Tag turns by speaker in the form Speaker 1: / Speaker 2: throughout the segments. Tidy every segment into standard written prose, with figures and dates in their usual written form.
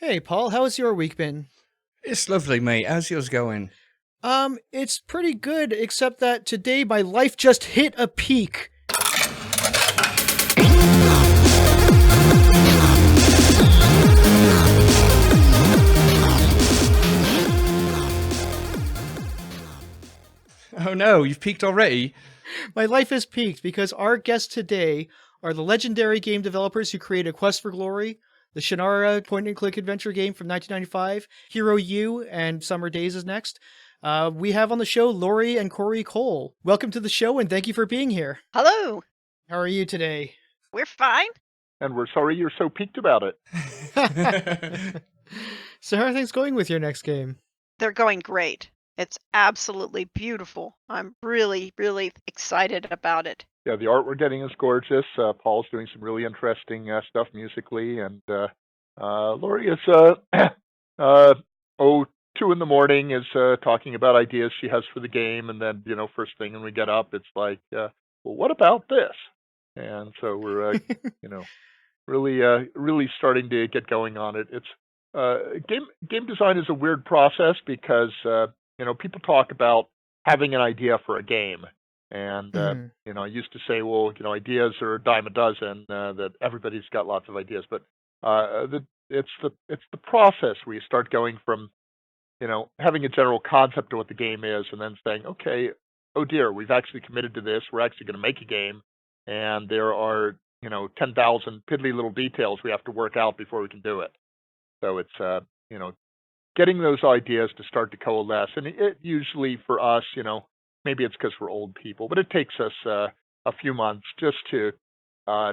Speaker 1: Hey, Paul, how's your week been?
Speaker 2: It's lovely, mate. How's yours going?
Speaker 1: It's pretty good, except that today my life just hit a peak.
Speaker 2: Oh no, you've peaked already?
Speaker 1: My life has peaked because our guests today are the legendary game developers who created Quest for Glory, the Shannara point-and-click adventure game from 1995, Hero U, and Summer Days is next. We have on the show Lori and Corey Cole. Welcome to the show and thank you for being here.
Speaker 3: Hello,
Speaker 1: How are you today?
Speaker 3: we're fine.
Speaker 4: And we're sorry you're so peaked about it.
Speaker 1: So how are things going with your next game?
Speaker 3: They're going great. It's absolutely beautiful. I'm really, really excited about it.
Speaker 4: Yeah, the art we're getting is gorgeous. Paul's doing some really interesting stuff musically, and Lori is uh, 2 in the morning is talking about ideas she has for the game, and then first thing when we get up, it's like, well, what about this? And so we're you know really starting to get going on it. It's game design is a weird process because people talk about having an idea for a game, and
Speaker 1: Mhm.
Speaker 4: I used to say, well, ideas are a dime a dozen. That everybody's got lots of ideas, but it's the process where you start going from having a general concept of what the game is, and then saying, okay, oh dear, we've actually committed to this. We're actually going to make a game, and there are 10,000 piddly little details we have to work out before we can do it. So it's you know getting those ideas to start to coalesce, and it usually for us, maybe it's because we're old people, but it takes us a few months just to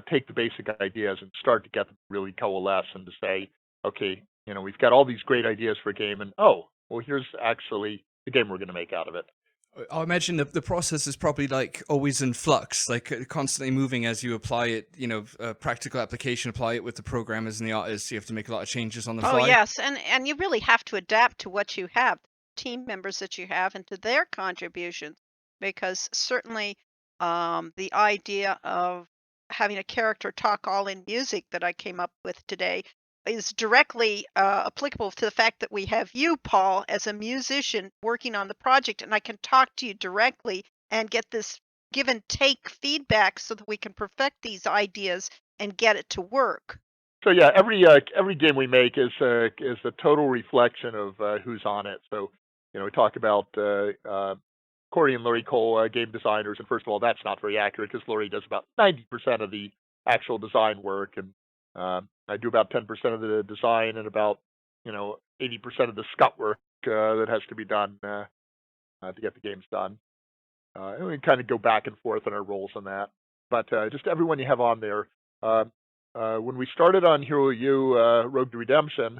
Speaker 4: take the basic ideas and start to get them to really coalesce and to say, okay, we've got all these great ideas for a game, and oh, well, here's actually the game we're going to make out of it.
Speaker 2: I imagine the process is probably like always in flux, like constantly moving as you apply it, practical application, apply it with the programmers and the artists. You have to make a lot of changes on the
Speaker 3: Oh,
Speaker 2: fly.
Speaker 3: yes, and you really have to adapt to what you have, team members that you have, and to their contributions, because certainly the idea of having a character talk all in music that I came up with today is directly applicable to the fact that we have you, Paul, as a musician working on the project, and I can talk to you directly and get this give and take feedback so that we can perfect these ideas and get it to work.
Speaker 4: So yeah, every game we make is a total reflection of who's on it. So we talk about Corey and Lori Cole, game designers, and first of all, that's not very accurate because Lori does about 90% of the actual design work, and I do about 10% of the design and about 80% of the scut work that has to be done to get the games done. And we kind of go back and forth on our roles on that. But just everyone you have on there. Uh, when we started on Hero U, Road to Redemption,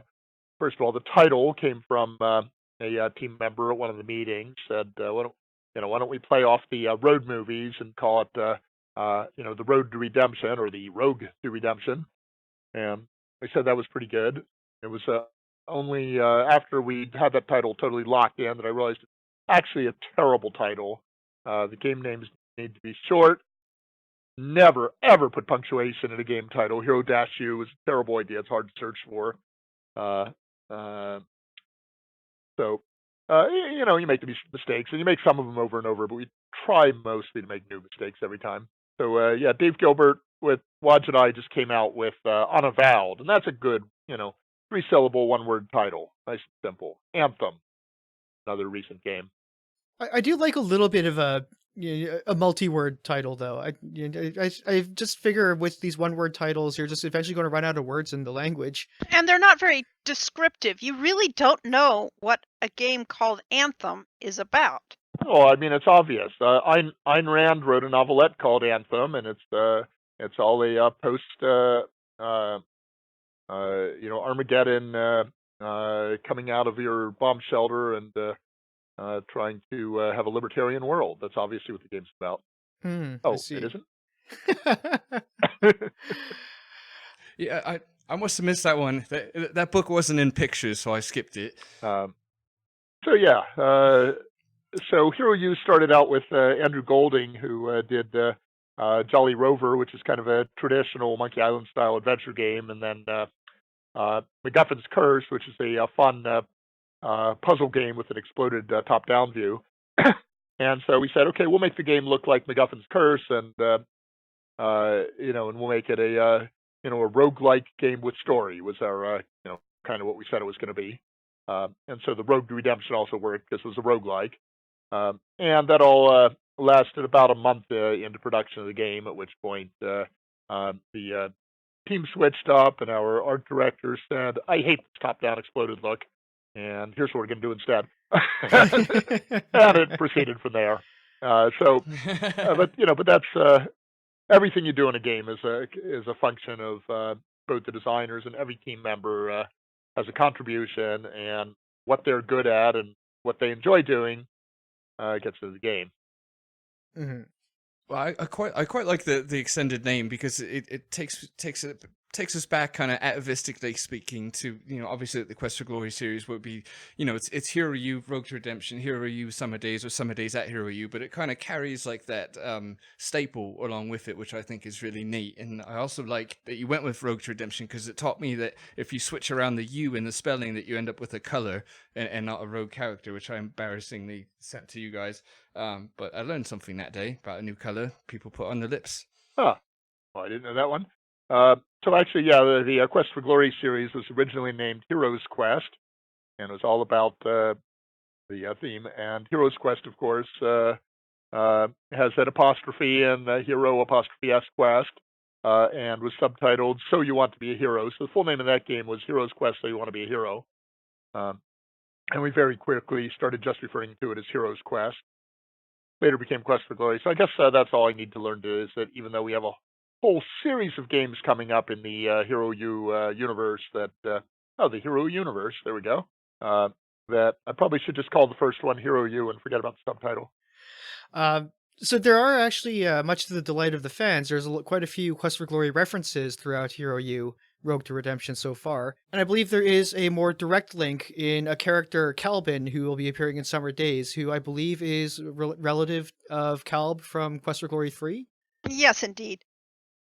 Speaker 4: first of all, the title came from a team member at one of the meetings. Said, why don't we play off the road movies and call it, the Road to Redemption or the Rogue to Redemption? And they said that was pretty good. It was only after we had that title totally locked in that I realized it's actually a terrible title. The game names need to be short. Never, ever put punctuation in a game title. Hero Dash U is a terrible idea. It's hard to search for. Uh, uh, so, you make the mistakes, and you make some of them over and over, but we try mostly to make new mistakes every time. So, yeah, Dave Gilbert with Wadge and I just came out with Unavowed, and that's a good, 3-syllable, one-word title. Nice and simple. Anthem, another recent game.
Speaker 1: I do like a little bit of a multi-word title though. I just figure with these one-word titles, you're just eventually going to run out of words in the language.
Speaker 3: And they're not very descriptive. You really don't know what a game called Anthem is about.
Speaker 4: Oh, I mean, it's obvious. Ayn Rand wrote a novelette called Anthem, and it's all a post Armageddon coming out of your bomb shelter and trying to have a libertarian world. That's obviously what the game's about.
Speaker 1: I
Speaker 4: Oh, it
Speaker 1: see.
Speaker 4: isn't?
Speaker 2: Yeah, I must have missed that one. That book wasn't in pictures, so I skipped it.
Speaker 4: So yeah, so Hero U started out with Andrew Golding, who did Jolly Rover, which is kind of a traditional Monkey Island style adventure game, and then MacGuffin's Curse, which is a fun puzzle game with an exploded top-down view. And so we said, okay, we'll make the game look like MacGuffin's Curse, and and we'll make it a roguelike game with story was our kind of what we said it was going to be. And so the Rogue Redemption also worked because it was a roguelike. And that all lasted about a month into production of the game, at which point the team switched up and our art director said, I hate this top-down exploded look, and here's what we're going to do instead. And it proceeded from there. But that's everything you do in a game is a function of both the designers and every team member has a contribution, and what they're good at and what they enjoy doing gets to the game.
Speaker 1: Mhm.
Speaker 2: Well, I quite like the extended name because it takes us back kind of atavistically speaking to obviously the Quest for Glory series would be it's Hero U, Rogue to Redemption, Hero U, Summer Days, or Summer Days at Hero U, but it kind of carries like that staple along with it, which I think is really neat. And I also like that you went with Rogue to Redemption because it taught me that if you switch around the U in the spelling, that you end up with a color and not a rogue character, which I embarrassingly sent to you guys. But I learned something that day about a new color people put on their lips.
Speaker 4: Huh. Well, I didn't know that one. So actually, the Quest for Glory series was originally named Heroes Quest, and it was all about the theme. And Heroes Quest, of course, has an apostrophe and hero apostrophe S Quest, and was subtitled So You Want to Be a Hero. So the full name of that game was Heroes Quest So You Want to Be a Hero. And we very quickly started just referring to it as Heroes Quest. Later became Quest for Glory. So I guess that's all I need to learn is that even though we have a whole series of games coming up in the Hero U universe, that the Hero universe, there we go, that I probably should just call the first one Hero U and forget about the subtitle.
Speaker 1: So there are actually, much to the delight of the fans, there's quite a few Quest for Glory references throughout Hero U, Rogue to Redemption so far. And I believe there is a more direct link in a character, Calbin, who will be appearing in Summer Days, who I believe is relative of Calb from Quest for Glory 3.
Speaker 3: Yes, indeed.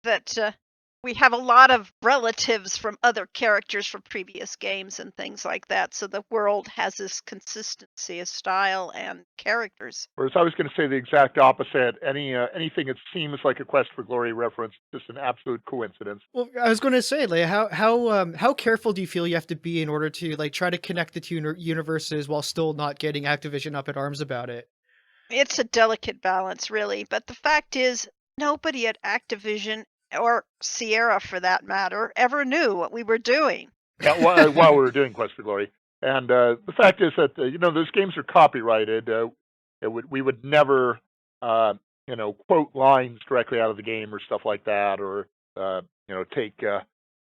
Speaker 3: That we have a lot of relatives from other characters from previous games and things like that. So the world has this consistency of style and characters.
Speaker 4: Whereas I was going to say the exact opposite. Anything that seems like a Quest for Glory reference is just an absolute coincidence.
Speaker 1: Well, I was going to say, like, how careful do you feel you have to be in order to like try to connect the two universes while still not getting Activision up in arms about it?
Speaker 3: It's a delicate balance, really. But the fact is, nobody at Activision, or Sierra for that matter, ever knew what we were doing.
Speaker 4: Yeah, while we were doing Quest for Glory. And the fact is that, those games are copyrighted. We would never, quote lines directly out of the game or stuff like that, or, take,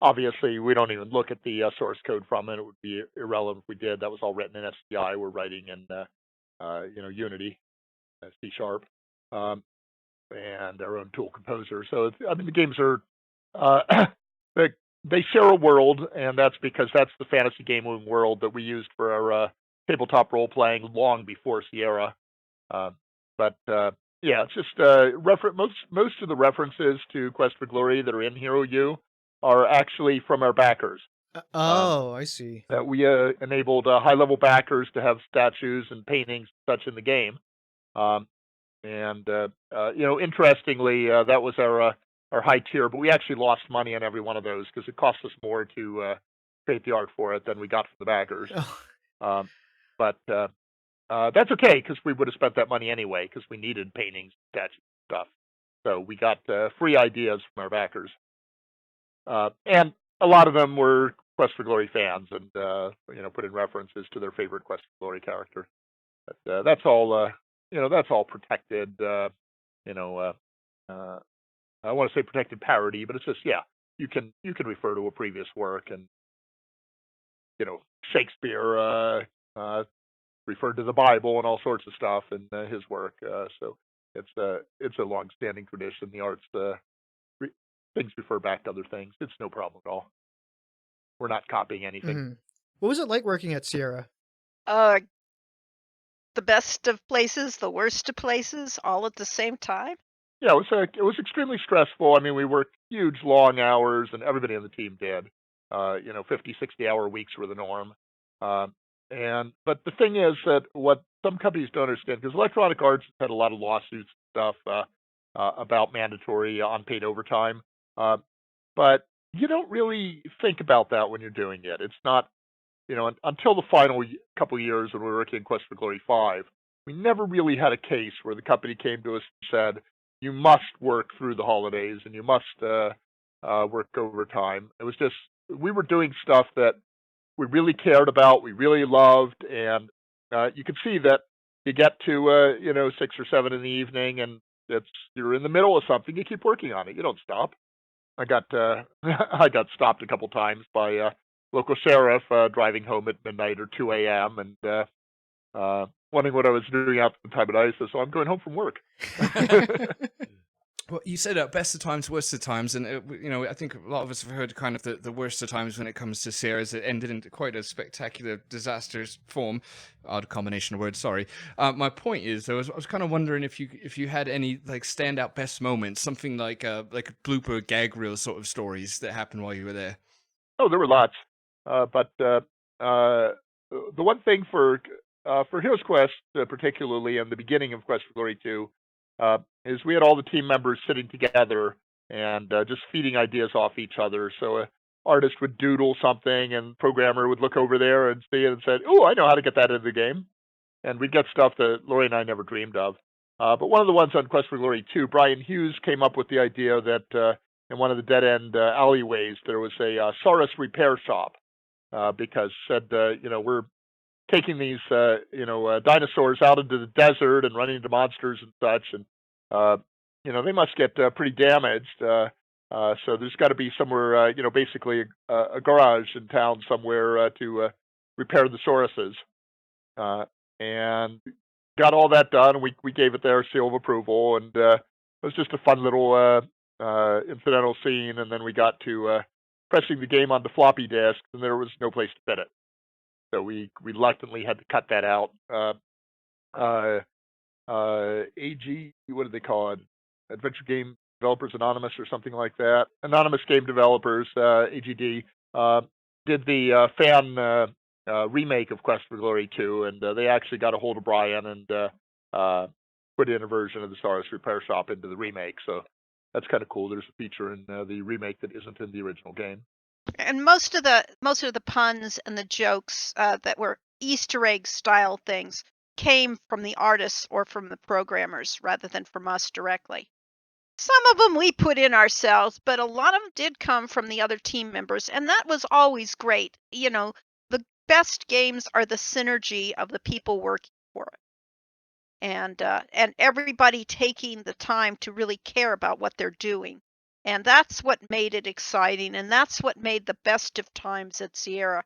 Speaker 4: obviously, we don't even look at the source code from it. It would be irrelevant if we did. That was all written in SPI. We're writing in, Unity, C#. And our own tool composer. So the games are they share a world, and that's because that's the fantasy gaming world that we used for our tabletop role playing long before Sierra. It's just most of the references to Quest for Glory that are in Hero U are actually from our backers.
Speaker 1: I see.
Speaker 4: That we enabled high-level backers to have statues and paintings and such in the game. Interestingly, that was our high tier, but we actually lost money on every one of those because it cost us more to create the art for it than we got from the backers. That's okay because we would have spent that money anyway because we needed paintings, statues, stuff. So we got free ideas from our backers, and a lot of them were Quest for Glory fans, and put in references to their favorite Quest for Glory character. But that's all. That's all protected, I want to say protected parody, but it's just, you can refer to a previous work, and, Shakespeare referred to the Bible and all sorts of stuff in his work. So it's a long-standing tradition. The arts, things refer back to other things. It's no problem at all. We're not copying anything.
Speaker 1: Mm-hmm. What was it like working at Sierra?
Speaker 3: The best of places, the worst of places, all at the same time?
Speaker 4: Yeah, it was extremely stressful. I mean, we worked huge long hours, and everybody on the team did. 50, 60-hour weeks were the norm. But the thing is that what some companies don't understand, because Electronic Arts has had a lot of lawsuits and stuff about mandatory unpaid overtime, uh, but you don't really think about that when you're doing it. It's not, until the final couple years when we were working in Quest for Glory 5, we never really had a case where the company came to us and said, you must work through the holidays and you must work overtime. It was just, we were doing stuff that we really cared about, we really loved, and you could see that you get to 6 or 7 in the evening, and you're in the middle of something. You keep working on it. You don't stop. I got I got stopped a couple times by local sheriff driving home at midnight or 2 a.m. and wondering what I was doing out the time. And I said, "So I'm going home from work."
Speaker 2: Well, you said best of times, worst of times, and I think a lot of us have heard kind of the worst of times when it comes to Sierra's. It ended in quite a spectacular, disastrous form. Odd combination of words. Sorry. My point is, though, I was kind of wondering if you had any like standout best moments, something like a blooper gag reel sort of stories that happened while you were there.
Speaker 4: Oh, there were lots, but the one thing for Heroes Quest, particularly in the beginning of Quest for Glory 2, is we had all the team members sitting together and just feeding ideas off each other. So an artist would doodle something, and the programmer would look over there and see it and said, "Oh, I know how to get that into the game." And we'd get stuff that Lori and I never dreamed of. But one of the ones on Quest for Glory 2, Brian Hughes came up with the idea that in one of the dead-end alleyways there was a Saurus repair shop because said, we're taking these, dinosaurs out into the desert and running into monsters and such, and they must get pretty damaged. So there's got to be somewhere, basically a garage in town somewhere to repair the Sauruses, and got all that done. And we gave it their seal of approval, and it was just a fun little incidental scene. And then we got to pressing the game onto floppy disks, and there was no place to fit it. So we reluctantly had to cut that out. AG, what do they call it? Adventure Game Developers Anonymous or something like that. Anonymous Game Developers, AGD, did the fan remake of Quest for Glory 2, and they actually got a hold of Brian and put in a version of the Saurus Repair Shop into the remake. So that's kind of cool. There's a feature in the remake that isn't in the original game.
Speaker 3: And most of the puns and the jokes that were Easter egg style things came from the artists or from the programmers rather than from us directly. Some of them we put in ourselves, but a lot of them did come from the other team members, and that was always great. The best games are the synergy of the people working for it, and everybody taking the time to really care about what they're doing. And that's what made it exciting, and that's what made the best of times at Sierra.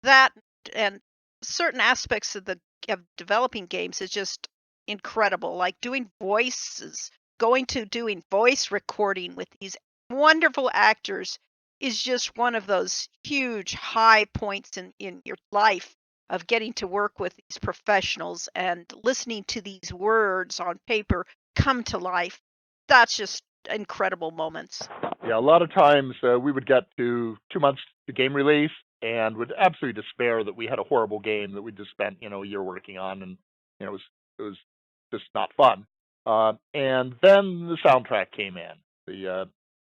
Speaker 3: That and certain aspects of developing games is just incredible, like doing voices, going to doing voice recording with these wonderful actors is just one of those huge high points in your life of getting to work with these professionals and listening to these words on paper come to life. That's just incredible moments.
Speaker 4: Yeah, a lot of times we would get to 2 months to game release and would absolutely despair that we had a horrible game that we just spent a year working on, and it was just not fun. And then the soundtrack came in,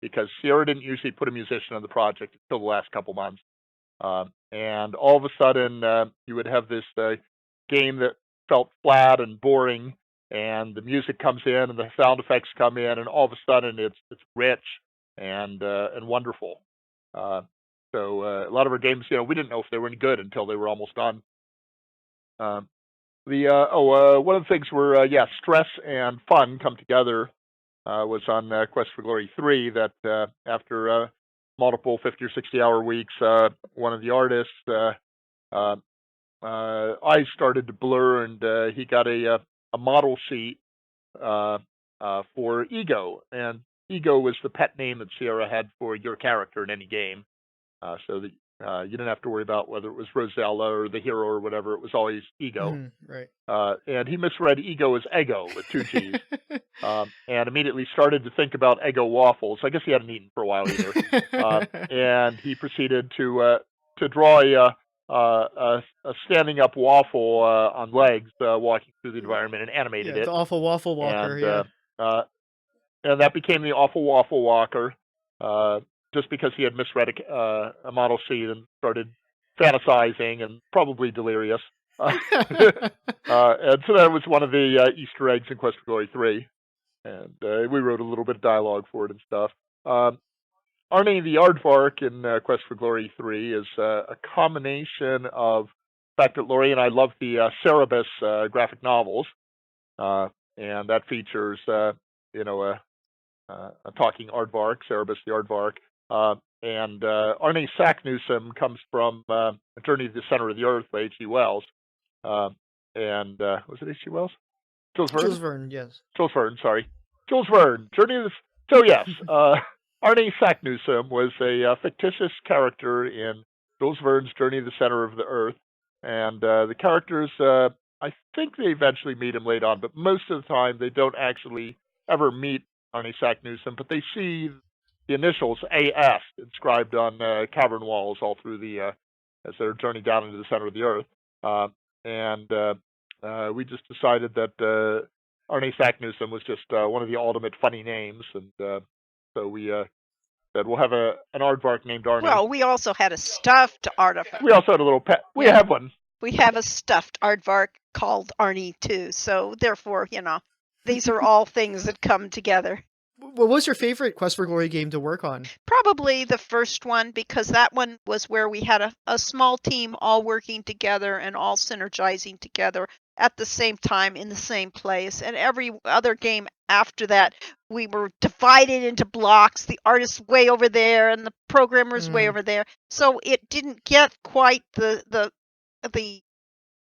Speaker 4: because Sierra didn't usually put a musician on the project until the last couple months, and all of a sudden you would have this game that felt flat and boring, and the music comes in and the sound effects come in, and all of a sudden it's rich and wonderful. So a lot of our games, we didn't know if they were any good until they were almost done. One of the things where stress and fun come together was on Quest for Glory 3. That after multiple 50 or 60-hour weeks, one of the artists eyes started to blur, and he got a model sheet for Ego, and Ego was the pet name that Sierra had for your character in any game. So that You didn't have to worry about whether it was Rosella or the hero or whatever. It was always Ego.
Speaker 1: Right.
Speaker 4: And he misread Ego as Ego with two G's, and immediately started to think about Eggo waffles. I guess he hadn't eaten for a while either. And he proceeded to draw a standing up waffle on legs, walking through the environment, and animated
Speaker 1: Yeah,
Speaker 4: it.
Speaker 1: the awful waffle walker.
Speaker 4: And
Speaker 1: Yeah.
Speaker 4: and that became the awful waffle walker, just because he had misread a model sheet and started fantasizing and probably delirious. And so that was one of the Easter eggs in Quest for Glory 3. And we wrote a little bit of dialogue for it and stuff. Arne the Aardvark in Quest for Glory 3 is a combination of the fact that Laurie and I love the Cerebus graphic novels, and that features, you know, a talking aardvark, Cerebus the Aardvark. And Arne Saknussemm comes from A Journey to the Center of the Earth by H.G. Wells. And was it H.G. Wells? Jules Verne?
Speaker 1: Jules Verne, yes.
Speaker 4: Jules Verne, sorry. Jules Verne. So yes, Arne Saknussemm was a fictitious character in Jules Verne's Journey to the Center of the Earth. And the characters, I think they eventually meet him late on, but most of the time they don't actually ever meet Arne Saknussemm, but they see the initials AS inscribed on cavern walls all through the as their journey down into the center of the Earth. And we just decided that Arne Saknussemm was just one of the ultimate funny names, and so we said we'll have an aardvark named Arne.
Speaker 3: Well, we also had a stuffed artifact.
Speaker 4: We also had a little pet. We
Speaker 3: Yeah.
Speaker 4: have one.
Speaker 3: We have a stuffed aardvark called Arnie too. So therefore, these are all things that come together.
Speaker 1: What was your favorite Quest for Glory game to work on?
Speaker 3: Probably the first one, because that one was where we had a small team all working together and all synergizing together at the same time in the same place. And every other game after that, we were divided into blocks. The artist's way over there and the programmer's way over there. So it didn't get quite the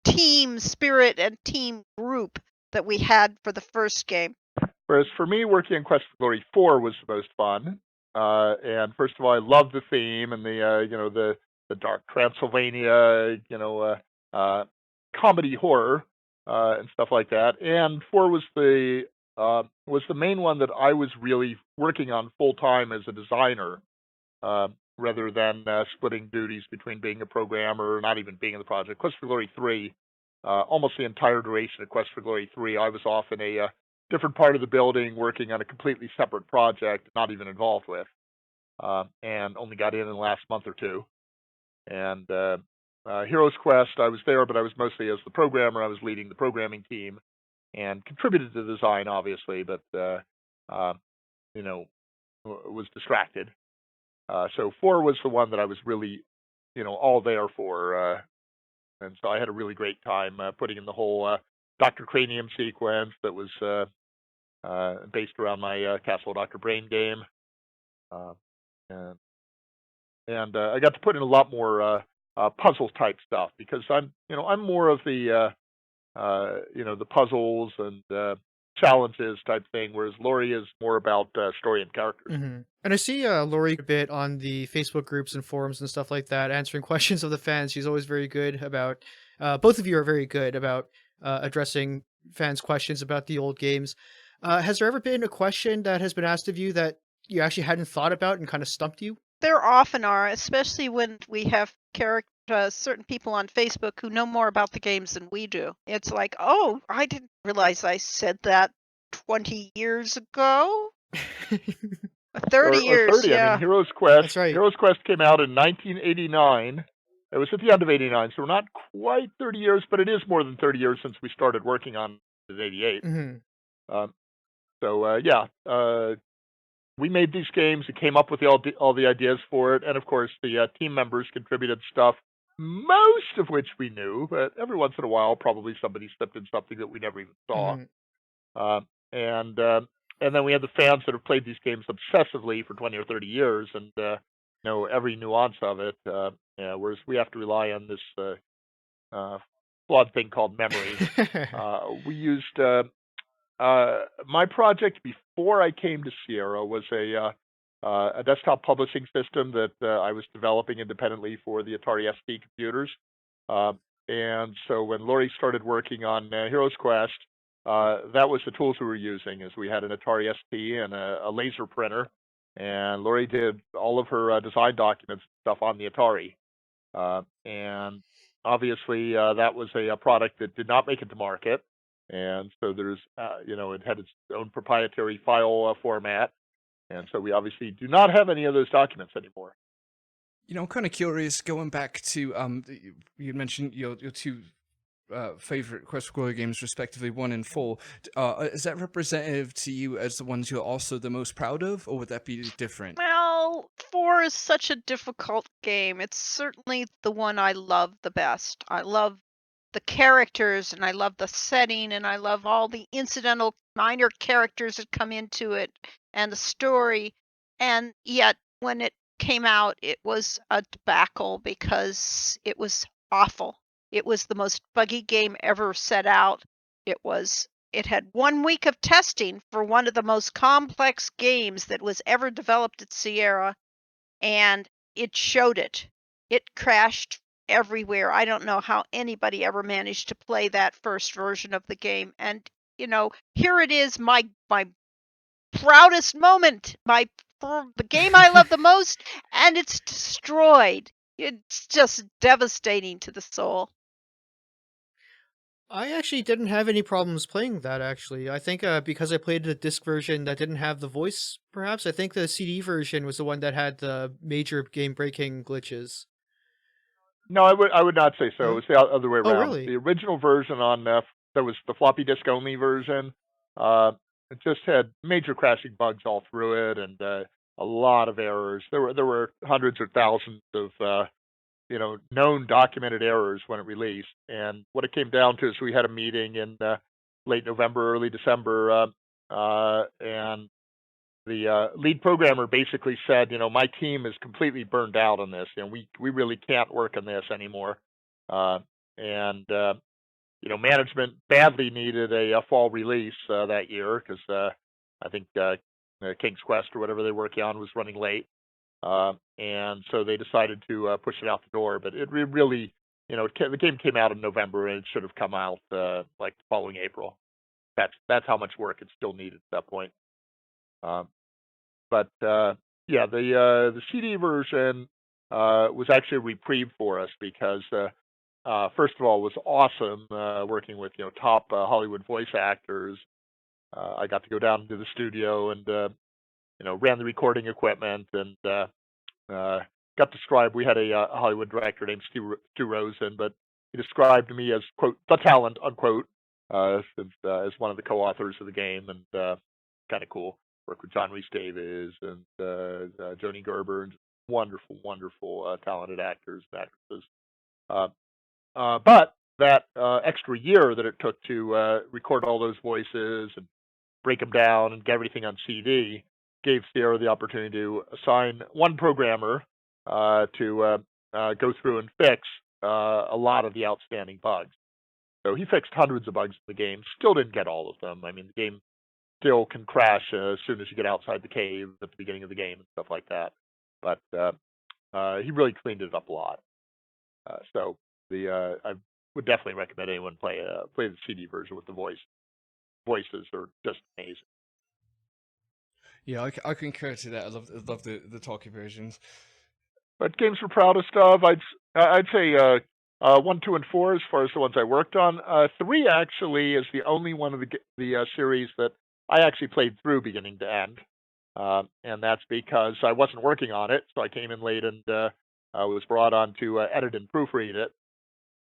Speaker 3: team spirit and team group that we had for the first game.
Speaker 4: Whereas for me, working on Quest for Glory 4 was the most fun. And first of all, I loved the theme and the dark Transylvania, comedy horror and stuff like that. And 4 was the main one that I was really working on full time as a designer, rather than splitting duties between being a programmer or not even being in the project. Quest for Glory 3, almost the entire duration of Quest for Glory 3, I was off in a different part of the building working on a completely separate project, not even involved with, and only got in the last month or two. And Heroes Quest, I was there, but I was mostly as the programmer. I was leading the programming team and contributed to the design, obviously, but was distracted. So 4 was the one that I was really, all there for, and so I had a really great time putting in the whole Dr. Cranium sequence that was based around my Castle of Dr. Brain game, and I got to put in a lot more puzzle type stuff because I'm more of the the puzzles and challenges type thing, whereas Laurie is more about story and characters.
Speaker 1: And I see Laurie a bit on the Facebook groups and forums and stuff like that, answering questions of the fans. She's always very good about. Both of you are very good about addressing fans' questions about the old games. Has there ever been a question that has been asked of you that you actually hadn't thought about and kind of stumped you?
Speaker 3: There often are, especially when we have certain people on Facebook who know more about the games than we do. It's like, oh, I didn't realize I said that 20 years ago. 30 years,
Speaker 4: 30.
Speaker 3: yeah.
Speaker 4: I mean, Heroes Quest.
Speaker 1: That's right.
Speaker 4: Heroes Quest came out in 1989. It was at the end of '89, so we're not quite 30 years, but it is more than 30 years since we started working on it in '88. We made these games and came up with all the ideas for it, and of course the team members contributed stuff, most of which we knew, but every once in a while probably somebody slipped in something that we never even saw. And then we had the fans that have played these games obsessively for 20 or 30 years and know every nuance of it, whereas we have to rely on this flawed thing called memory. We used my project before I came to Sierra was a a desktop publishing system that I was developing independently for the Atari ST computers. And so when Lori started working on Heroes Quest, that was the tools we were using. Is we had an Atari ST and a laser printer, and Lori did all of her design documents and stuff on the Atari. And obviously, that was a product that did not make it to market, and so there's, it had its own proprietary file format, and so we obviously do not have any of those documents anymore.
Speaker 2: I'm kind of curious, going back to you mentioned your two favorite Quest for Glory games, respectively 1 and 4. Is that representative to you as the ones you're also the most proud of, or would that be different?
Speaker 3: Well, 4 is such a difficult game. It's certainly the one I love the best. I love the characters, and I love the setting, and I love all the incidental minor characters that come into it, and the story. And yet, when it came out, it was a debacle because it was awful. It was the most buggy game ever set out. It had 1 week of testing for one of the most complex games that was ever developed at Sierra, and it showed it. It crashed everywhere. I don't know how anybody ever managed to play that first version of the game. And here it is, my proudest moment, the game I love the most, and it's destroyed. It's just devastating to the soul.
Speaker 1: I actually didn't have any problems playing that, actually. I think because I played the disc version that didn't have the voice, perhaps. I think the CD version was the one that had the major game-breaking glitches.
Speaker 4: No, I would not say so.
Speaker 1: Huh?
Speaker 4: It was the other way
Speaker 1: Oh,
Speaker 4: around.
Speaker 1: really?
Speaker 4: The original version on that was the floppy disk only version. It just had major crashing bugs all through it, and a lot of errors. There were hundreds or thousands of known documented errors when it released. And what it came down to is we had a meeting in late November, early December, and the lead programmer basically said, my team is completely burned out on this, and we really can't work on this anymore. And management badly needed a fall release that year because I think King's Quest or whatever they're working on was running late. And so they decided to push it out the door. But it really, the game came out in November, and it should have come out like the following April. That's how much work it still needed at that point. But yeah, the CD version was actually a reprieve for us because first of all, it was awesome working with top Hollywood voice actors. I got to go down to the studio and ran the recording equipment and got described. We had a Hollywood director named Stu Rosen, but he described me as quote the talent unquote as one of the co-authors of the game, and kind of cool. Work with John Rhys Davies and Joni Gerber, and wonderful talented actors and actresses. But that extra year that it took to record all those voices and break them down and get everything on CD gave Sierra the opportunity to assign one programmer to go through and fix a lot of the outstanding bugs. So he fixed hundreds of bugs in the game. Still didn't get all of them. I mean, the game still can crash as soon as you get outside the cave at the beginning of the game and stuff like that. But he really cleaned it up a lot. So I would definitely recommend anyone play the CD version with the voices are just amazing.
Speaker 2: Yeah, I concur to that. I love the talkie versions.
Speaker 4: But games we're proudest of, I'd say 1, 2, and 4 as far as the ones I worked on. 3 actually is the only one of the series that I actually played through beginning to end, and that's because I wasn't working on it, so I came in late and was brought on to edit and proofread it.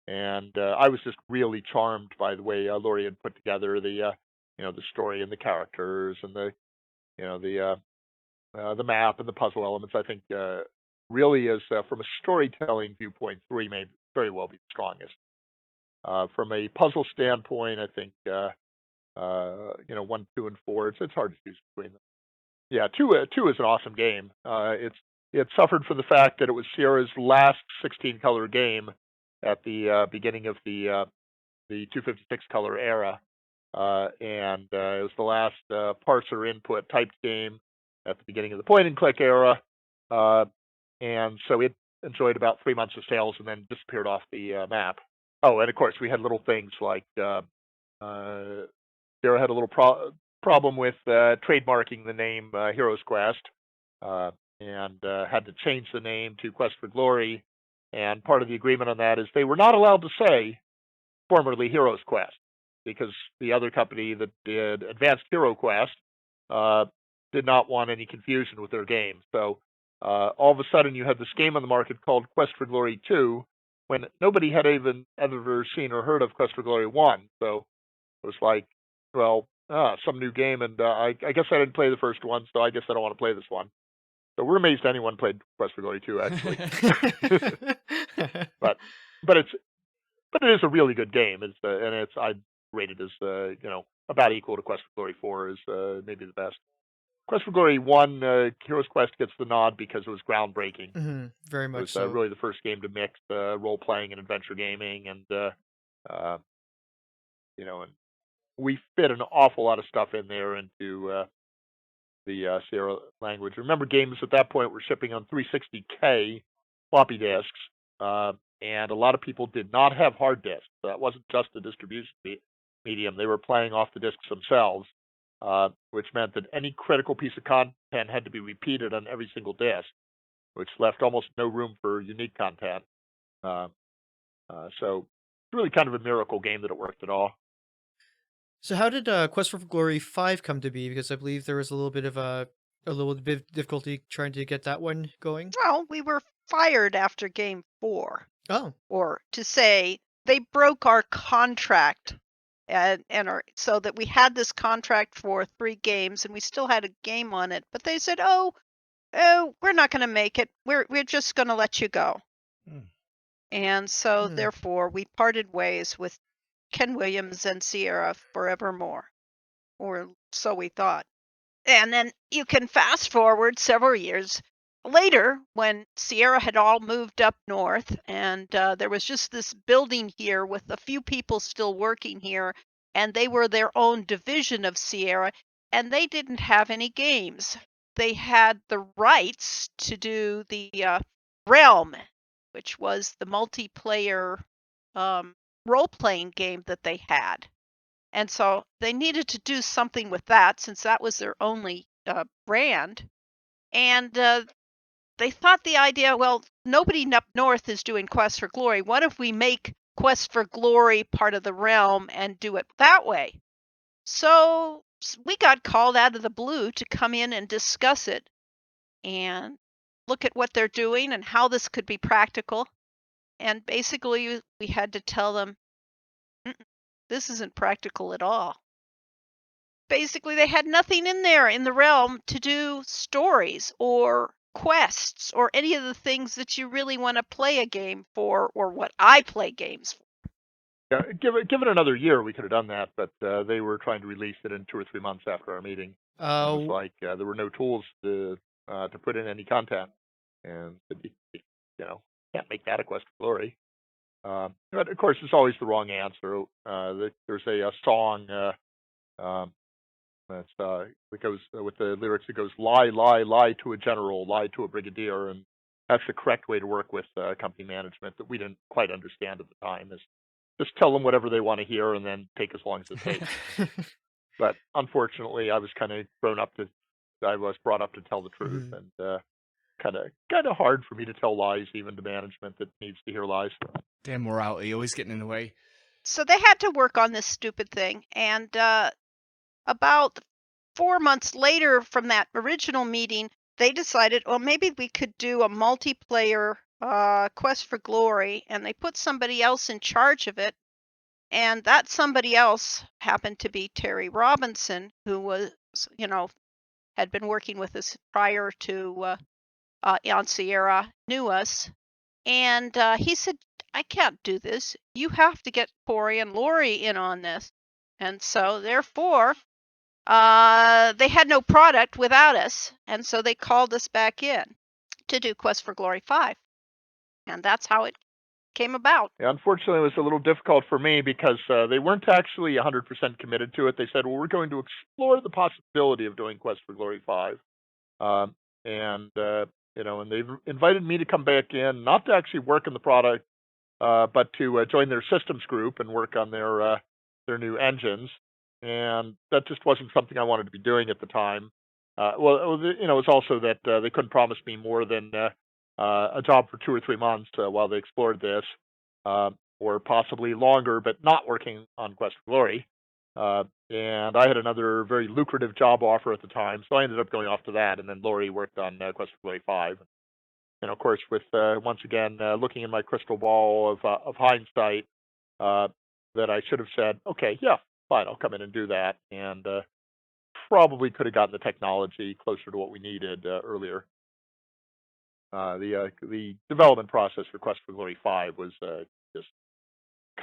Speaker 4: And I was just really charmed by the way Lori had put together the story and the characters and the map and the puzzle elements. I think really is from a storytelling viewpoint, 3 may very well be the strongest. From a puzzle standpoint, I think 1, 2, and 4. It's hard to choose between them. Yeah, 2 is an awesome game. It suffered from the fact that it was Sierra's last 16-color game at the beginning of the 256 color era, and it was the last parser input typed game at the beginning of the point-and-click era, and so it enjoyed about 3 months of sales and then disappeared off the map. Oh, and of course we had little things like Sierra had a little problem with trademarking the name Heroes Quest, and had to change the name to Quest for Glory. And part of the agreement on that is they were not allowed to say formerly Heroes Quest, because the other company that did Advanced Hero Quest did not want any confusion with their game. So all of a sudden you had this game on the market called Quest for Glory 2, when nobody had even ever seen or heard of Quest for Glory 1. So it was like, well, some new game, and I guess I didn't play the first one, so I guess I don't want to play this one. So we're amazed anyone played Quest for Glory 2, actually. but it is a really good game. It's and it's I'd rate it as about equal to Quest for Glory 4 is maybe the best. Quest for Glory 1, Heroes Quest gets the nod because it was groundbreaking.
Speaker 1: Very
Speaker 4: It
Speaker 1: much
Speaker 4: was
Speaker 1: so.
Speaker 4: really the first game to mix role playing and adventure gaming, and and we fit an awful lot of stuff in there into the Sierra language. Remember, games at that point were shipping on 360K floppy disks, and a lot of people did not have hard disks. That wasn't just a distribution medium. They were playing off the disks themselves, which meant that any critical piece of content had to be repeated on every single disk, which left almost no room for unique content. So it's really kind of a miracle game that it worked at all.
Speaker 1: So how did Quest for Glory 5 come to be? Because I believe there was a little bit of difficulty trying to get that one going.
Speaker 3: Well, we were fired after game 4,
Speaker 1: Oh,
Speaker 3: or to say they broke our contract, and so that we had this contract for 3 games and we still had a game on it, but they said, "Oh, we're not going to make it. We're just going to let you go." And so therefore we parted ways with Ken Williams and Sierra forevermore, or so we thought. And then you can fast forward several years later when Sierra had all moved up north, and there was just this building here with a few people still working here, and they were their own division of Sierra, and they didn't have any games. They had the rights to do the Realm, which was the multiplayer role-playing game that they had. And so they needed to do something with that, since that was their only brand. And they thought the idea, well, nobody up north is doing Quest for Glory. What if we make Quest for Glory part of the Realm and do it that way? So we got called out of the blue to come in and discuss it and look at what they're doing and how this could be practical. And basically we had to tell them, this isn't practical at all. Basically, they had nothing in there in the Realm to do stories or quests or any of the things that you really want to play a game for, or what I play games for.
Speaker 4: Yeah, give it another year, we could have done that, but they were trying to release it in 2 or 3 months after our meeting. It was like there were no tools to put in any content, and can't make that a Quest for Glory. But of course, it's always the wrong answer. There's a song that goes with the lyrics. It goes, "Lie, lie, lie to a general, lie to a brigadier," and that's the correct way to work with company management that we didn't quite understand at the time. Is just tell them whatever they want to hear, and then take as long as it takes. But unfortunately, I was brought up to tell the truth, and kind of hard for me to tell lies even to management that needs to hear lies.
Speaker 2: Damn morality, always getting in the way.
Speaker 3: So they had to work on this stupid thing, and about 4 months later from that original meeting, they decided, well, maybe we could do a multiplayer Quest for Glory, and they put somebody else in charge of it. And that somebody else happened to be Terry Robinson, who was, had been working with us prior to on Sierra, knew us. And he said, I can't do this. You have to get Corey and Lori in on this. And so therefore, they had no product without us. And so they called us back in to do Quest for Glory 5. And that's how it came about.
Speaker 4: Yeah, unfortunately, it was a little difficult for me because they weren't actually 100% committed to it. They said, well, we're going to explore the possibility of doing Quest for Glory 5. um, and and they've invited me to come back in, not to actually work in the product, but to join their systems group and work on their new engines. And that just wasn't something I wanted to be doing at the time. It was also that they couldn't promise me more than a job for 2 or 3 months while they explored this, or possibly longer, but not working on Quest for Glory. And I had another very lucrative job offer at the time, so I ended up going off to that. And then Lori worked on Quest for Glory 5. And of course, with once again looking in my crystal ball of hindsight, uh, that I should have said, okay, yeah, fine, I'll come in and do that, and probably could have gotten the technology closer to what we needed earlier. The development process for Quest for Glory 5 was just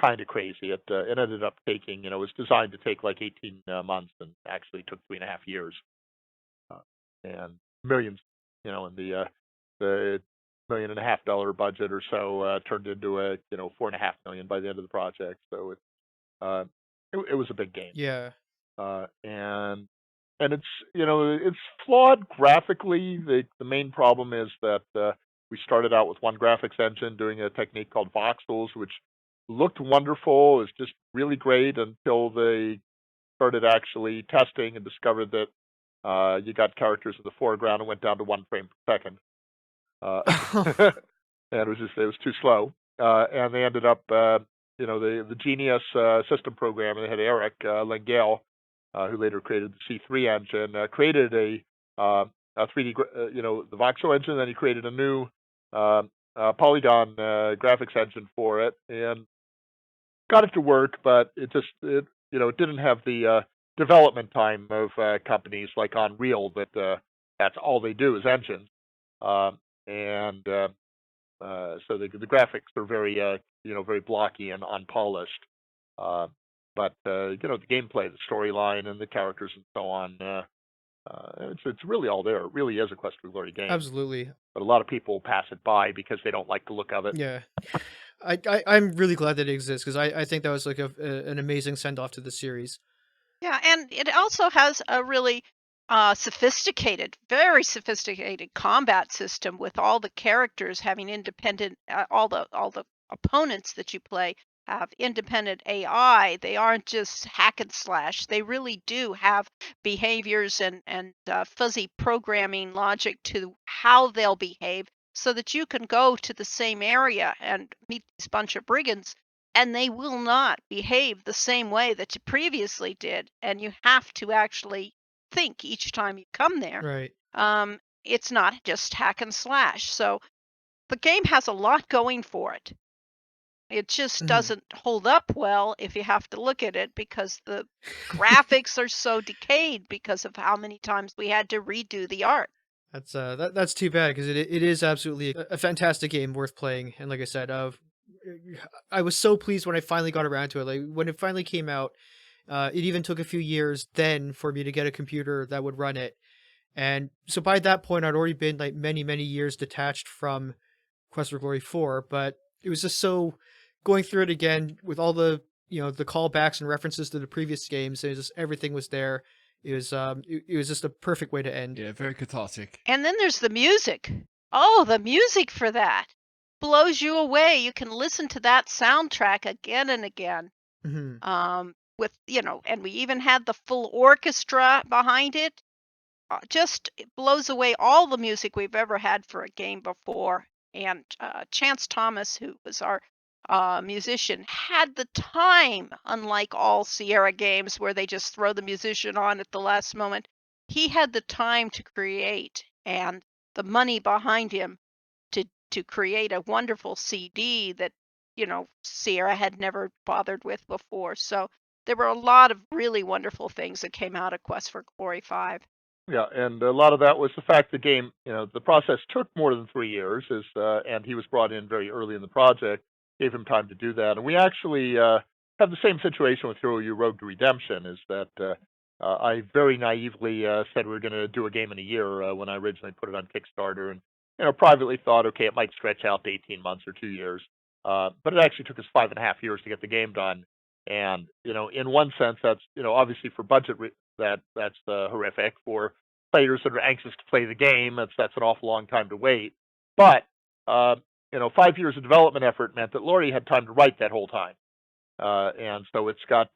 Speaker 4: kind of crazy. It ended up taking, it was designed to take like 18 months, and actually took 3.5 years, uh, and millions, and the $1.5 million budget or so turned into a 4.5 million by the end of the project. So uh, it was a big game,
Speaker 1: Yeah.
Speaker 4: and it's flawed graphically. The main problem is that we started out with one graphics engine doing a technique called voxels, which looked wonderful. It was just really great until they started actually testing and discovered that you got characters in the foreground and went down to 1 frame per second. And it was too slow. And they ended up, the Genius system program, and they had Eric Lengale, who later created the C3 engine, created a 3D, the voxel engine. Then he created a new polygon graphics engine for it, and got it to work, but it didn't have the development time of companies like Unreal that's all they do is engines. And So the graphics are very very blocky and unpolished. But the gameplay, the storyline, and the characters and so on, it's really all there. It really is a Quest for Glory game.
Speaker 1: Absolutely.
Speaker 4: But a lot of people pass it by because they don't like the look of it.
Speaker 1: Yeah. I'm really glad that it exists, because I think that was like an amazing send off to the series.
Speaker 3: Yeah, and it also has a really sophisticated, very sophisticated combat system with all the characters having independent, all the opponents that you play have independent AI. They aren't just hack and slash. They really do have behaviors and fuzzy programming logic to how they'll behave, so that you can go to the same area and meet this bunch of brigands, and they will not behave the same way that you previously did, and you have to actually think each time you come there.
Speaker 1: Right.
Speaker 3: It's not just hack and slash. So the game has a lot going for it. It just
Speaker 1: Mhm.
Speaker 3: doesn't hold up well if you have to look at it, because the graphics are so decayed because of how many times we had to redo the art.
Speaker 1: That's too bad, because it is absolutely a fantastic game worth playing. And like I said, I was so pleased when I finally got around to it. Like when it finally came out, it even took a few years then for me to get a computer that would run it. And so by that point, I'd already been like many years detached from Quest for Glory 4, but it was just so, going through it again with all the the callbacks and references to the previous games. It was just, everything was there. It was just a perfect way to end.
Speaker 2: Yeah, very cathartic.
Speaker 3: And then there's the music. Oh, the music for that blows you away. You can listen to that soundtrack again and again.
Speaker 1: Mhm.
Speaker 3: And we even had the full orchestra behind it. Just it blows away all the music we've ever had for a game before. And Chance Thomas, who was our musician, had the time, unlike all Sierra games where they just throw the musician on at the last moment. He had the time to create and the money behind him to create a wonderful CD that Sierra had never bothered with before. So there were a lot of really wonderful things that came out of Quest for Glory 5.
Speaker 4: Yeah, and a lot of that was the fact the game, the process took more than 3 years, and he was brought in very early in the project, gave him time to do that. And we actually have the same situation with Hero U Road to Redemption, is that I very naively said we were going to do a game in a year when I originally put it on Kickstarter, and privately thought, okay, it might stretch out to 18 months or 2 years, but it actually took us 5.5 years to get the game done. And in one sense, that's obviously for budget that's horrific. For players that are anxious to play the game. That's an awful long time to wait. But 5 years of development effort meant that Laurie had time to write that whole time, and so it's got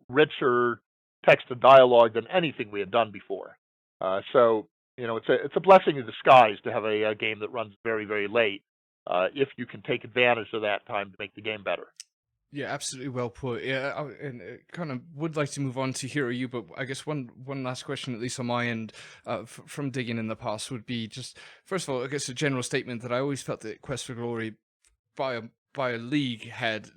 Speaker 4: richer text and dialogue than anything we had done before. So it's a blessing in disguise to have a game that runs very, very late, if you can take advantage of that time to make the game better.
Speaker 2: Yeah, absolutely well put. Yeah, and kind of would like to move on to Hero U, but I guess one last question, at least on my end, from digging in the past, would be just, first of all, I guess a general statement that I always felt that Quest for Glory, by a league, had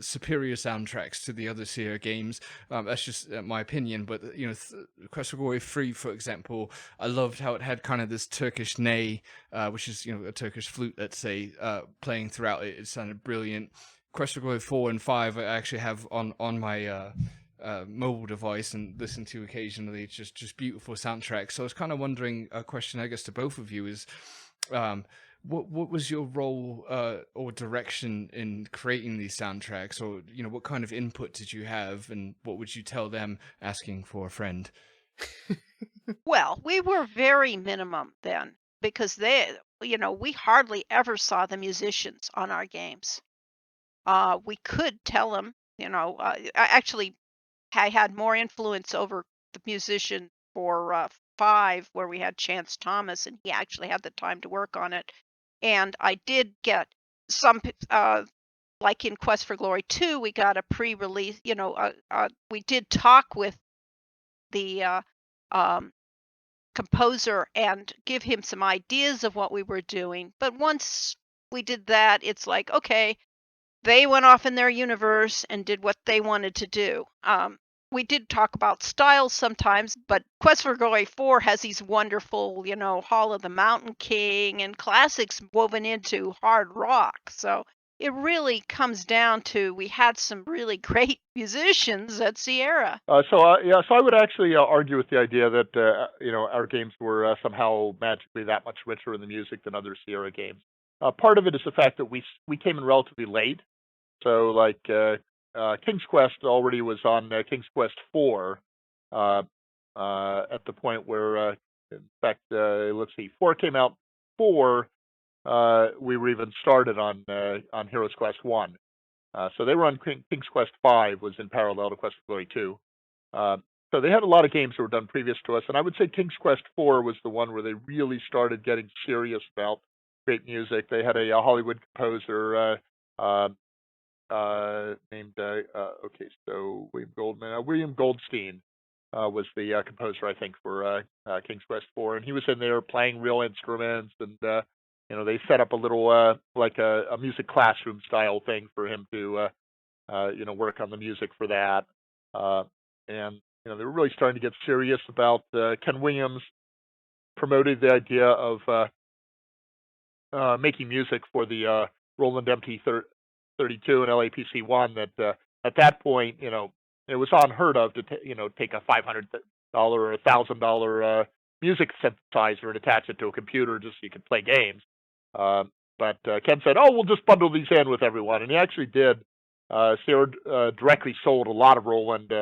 Speaker 2: superior soundtracks to the other Sierra games. That's just my opinion, but Quest for Glory 3, for example, I loved how it had kind of this Turkish ney, which is a Turkish flute, let's say, playing throughout it. It sounded brilliant. Quest for Glory 4 and 5 I actually have on my mobile device and listen to occasionally. It's just beautiful soundtracks. So I was kind of wondering, a question I guess to both of you is, what was your role or direction in creating these soundtracks, or what kind of input did you have, and what would you tell them asking for a friend?
Speaker 3: Well, we were very minimum then because we hardly ever saw the musicians on our games. We could tell them, I had more influence over the musician for 5, where we had Chance Thomas, and he actually had the time to work on it. And I did get some, like in Quest for Glory 2, we got a pre-release, we did talk with the composer and give him some ideas of what we were doing. But once we did that, it's like, okay, they went off in their universe and did what they wanted to do. We did talk about styles sometimes, but Quest for Glory 4 has these wonderful, Hall of the Mountain King and classics woven into hard rock. So it really comes down to, we had some really great musicians at Sierra.
Speaker 4: So I would actually argue with the idea that our games were somehow magically that much richer in the music than other Sierra games. Part of it is the fact that we came in relatively late. So like King's Quest already was on King's Quest 4 at the point where, in fact, let's see, 4 came out 4. We were even started on Heroes Quest 1. So they were on King's Quest 5, was in parallel to Quest for Glory 2. So they had a lot of games that were done previous to us, and I would say King's Quest 4 was the one where they really started getting serious about great music. They had a Hollywood composer named William Goldstein was the composer, I think, for King's Quest 4, and he was in there playing real instruments, and they set up a little like a music classroom style thing for him to work on the music for that, and they were really starting to get serious about. Ken Williams promoted the idea of making music for the Roland MT32 and LAPC1. That at that point, it was unheard of to take a $500 or $1,000 music synthesizer and attach it to a computer just so you could play games. But Ken said, "Oh, we'll just bundle these in with everyone," and he actually did. Sierra directly sold a lot of Roland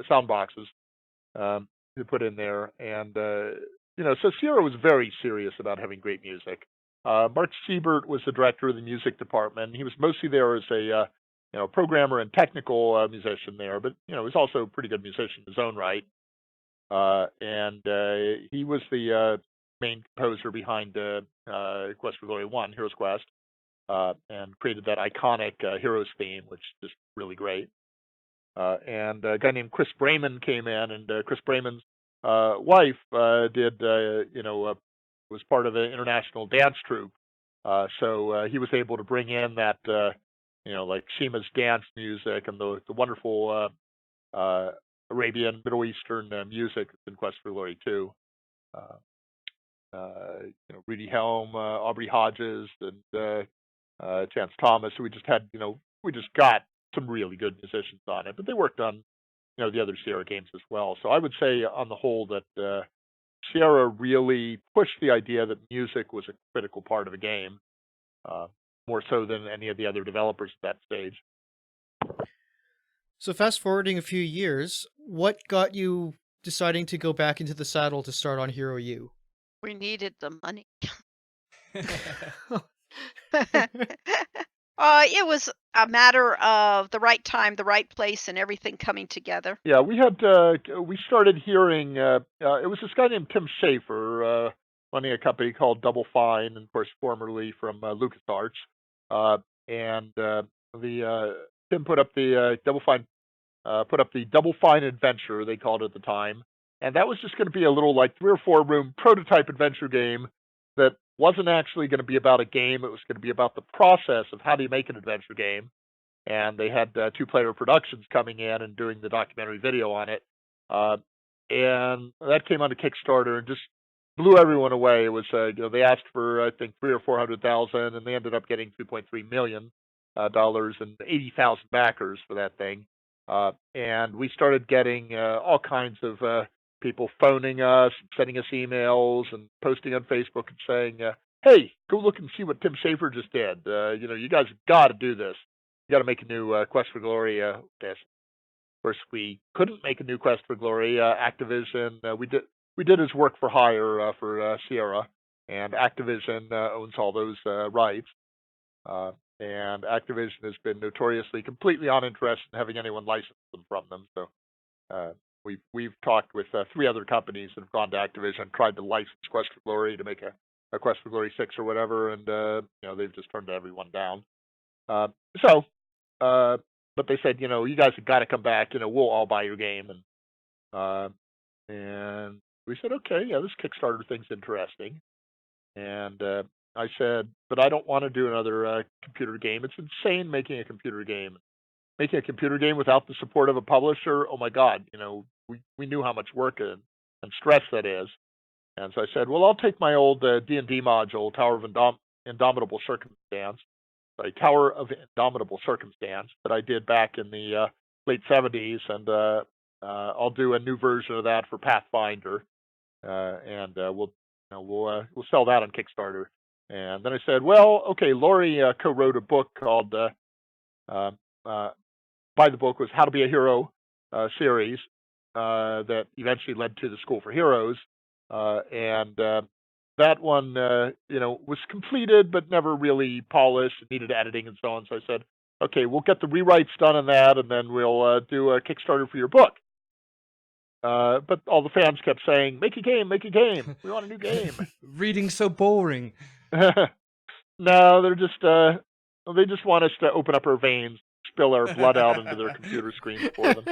Speaker 4: sound boxes to put in there, and so Sierra was very serious about having great music. Mark Siebert was the director of the music department. He was mostly there as a programmer and technical musician there, but he was also a pretty good musician in his own right. And he was the main composer behind Quest for Glory 1, Heroes Quest, and created that iconic Heroes theme, which is just really great. And a guy named Chris Brayman came in, and Chris Brayman's wife was part of an international dance troupe. So he was able to bring in that, like Shima's dance music and the wonderful Arabian, Middle Eastern music in Quest for Glory 2. Rudy Helm, Aubrey Hodges, and Chance Thomas. We just got some really good musicians on it, but they worked on, the other Sierra games as well. So I would say on the whole that Sierra really pushed the idea that music was a critical part of a game, more so than any of the other developers at that stage.
Speaker 1: So fast forwarding a few years, what got you deciding to go back into the saddle to start on Hero U?
Speaker 3: We needed the money.
Speaker 1: Oh.
Speaker 3: It was a matter of the right time, the right place, and everything coming together.
Speaker 4: Yeah, we started hearing, it was this guy named Tim Schafer, running a company called Double Fine, and of course, formerly from LucasArts. And Tim put up the Double Fine, put up the Double Fine Adventure, they called it at the time. And that was just going to be a little like 3 or 4 room prototype adventure game that wasn't actually going to be about a game. It was going to be about the process of how do you make an adventure game. And they had 2-player productions coming in and doing the documentary video on it. And that came onto Kickstarter and just blew everyone away. It was, they asked for, I think, 300,000 or 400,000, and they ended up getting $2.3 million and 80,000 backers for that thing. And we started getting all kinds of people phoning us, sending us emails, and posting on Facebook and saying, "Hey, go look and see what Tim Schafer just did. You guys have got to do this. You got to make a new Quest for Glory." Of course, we couldn't make a new Quest for Glory. Activision, we did his work for hire for Sierra, and Activision owns all those rights. And Activision has been notoriously completely uninterested in having anyone license them from them. So we've talked with 3 other companies that have gone to Activision, tried to license Quest for Glory to make a Quest for Glory 6 or whatever, and they've just turned everyone down. But they said, you guys have got to come back. We'll all buy your game, and we said, okay, yeah, this Kickstarter thing's interesting. And I said, but I don't want to do another computer game. It's insane making a computer game. Making a computer game without the support of a publisher, oh my God, we knew how much work and stress that is. And so I said, well, I'll take my old D&D module, Tower of Indomitable Circumstance, that I did back in the late 70s, and I'll do a new version of that for Pathfinder, and we'll sell that on Kickstarter. And then I said, well, okay, Lori co-wrote a book called by the book was How to Be a Hero series that eventually led to the School for Heroes, and that one was completed but never really polished. It needed editing and so on. So I said, okay, we'll get the rewrites done on that, and then we'll do a Kickstarter for your book. But all the fans kept saying, make a game, we want a new game.
Speaker 2: Reading's so boring.
Speaker 4: No, they're just they just want us to open up our veins, spill our blood out into their computer screens for them.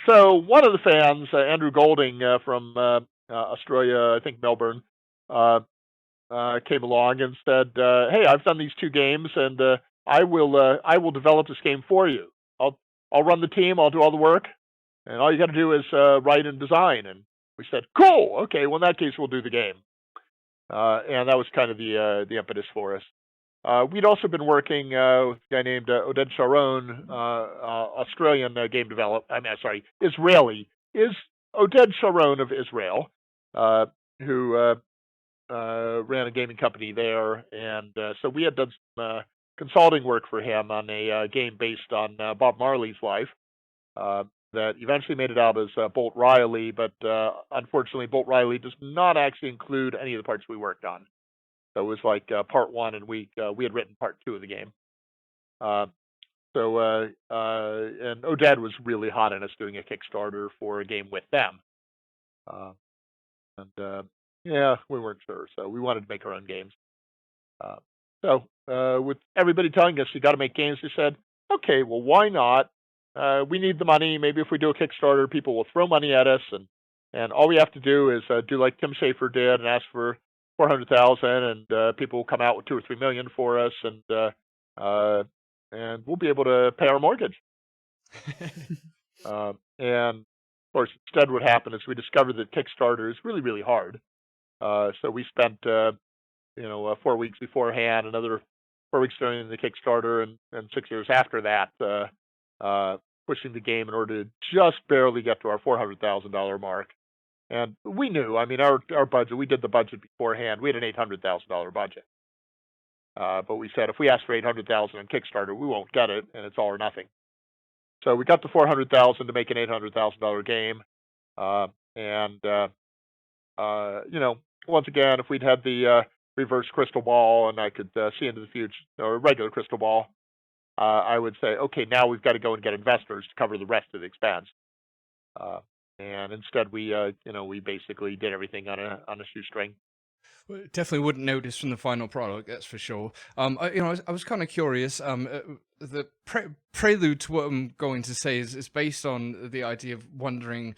Speaker 4: So one of the fans, Andrew Golding from Australia, I think Melbourne, came along and said, "Hey, I've done these 2 games, and I will develop this game for you. I'll run the team, I'll do all the work, and all you got to do is write and design." And we said, "Cool, okay. Well, in that case, we'll do the game." And that was kind of the impetus for us. We'd also been working with a guy named Oded Sharon, Australian game developer. Israeli. Is Oded Sharon of Israel, who ran a gaming company there, and so we had done some consulting work for him on a game based on Bob Marley's life that eventually made it out as Bolt Riley, but unfortunately Bolt Riley does not actually include any of the parts we worked on. So it was like part 1, and we had written part 2 of the game. And Oded was really hot on us doing a Kickstarter for a game with them. Yeah, we weren't sure, so we wanted to make our own games. With everybody telling us you got to make games, we said, okay, well, why not? We need the money. Maybe if we do a Kickstarter, people will throw money at us, and all we have to do is do like Tim Schafer did and ask for 400,000, and people will come out with 2 or 3 million for us, and we'll be able to pay our mortgage. And of course, instead, what happened is we discovered that Kickstarter is really, really hard. So we spent 4 weeks beforehand, another 4 weeks during the Kickstarter, and 6 years after that, pushing the game in order to just barely get to our $400,000 mark. And we knew, I mean, our budget, we did the budget beforehand. We had an $800,000 budget. But we said, if we ask for $800,000 on Kickstarter, we won't get it, and it's all or nothing. So we got the 400,000 to make an $800,000 game, and you know, once again, if we'd had the reverse crystal ball and I could see into the future, or a regular crystal ball, I would say, okay, now we've got to go and get investors to cover the rest of the expense. And instead, we basically did everything on a shoestring.
Speaker 2: Well, definitely wouldn't notice from the final product, that's for sure. I was kind of curious. The prelude to what I'm going to say is based on the idea of wondering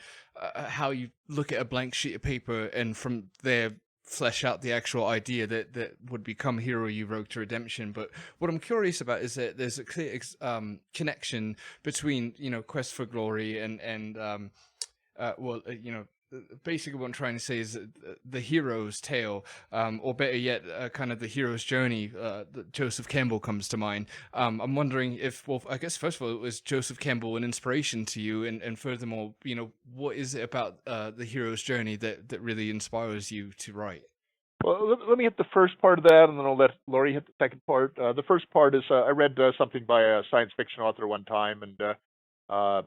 Speaker 2: how you look at a blank sheet of paper and from there flesh out the actual idea that would become Hero U Rogue to Redemption. But what I'm curious about is that there's a clear connection between Quest for Glory and basically what I'm trying to say is the hero's tale, or better yet, kind of the hero's journey. That Joseph Campbell comes to mind. I'm wondering if, well, I guess first of all, was Joseph Campbell an inspiration to you, and furthermore, what is it about the hero's journey that really inspires you to write?
Speaker 4: Well, let me hit the first part of that, and then I'll let Laurie hit the second part. The first part is I read something by a science fiction author one time, and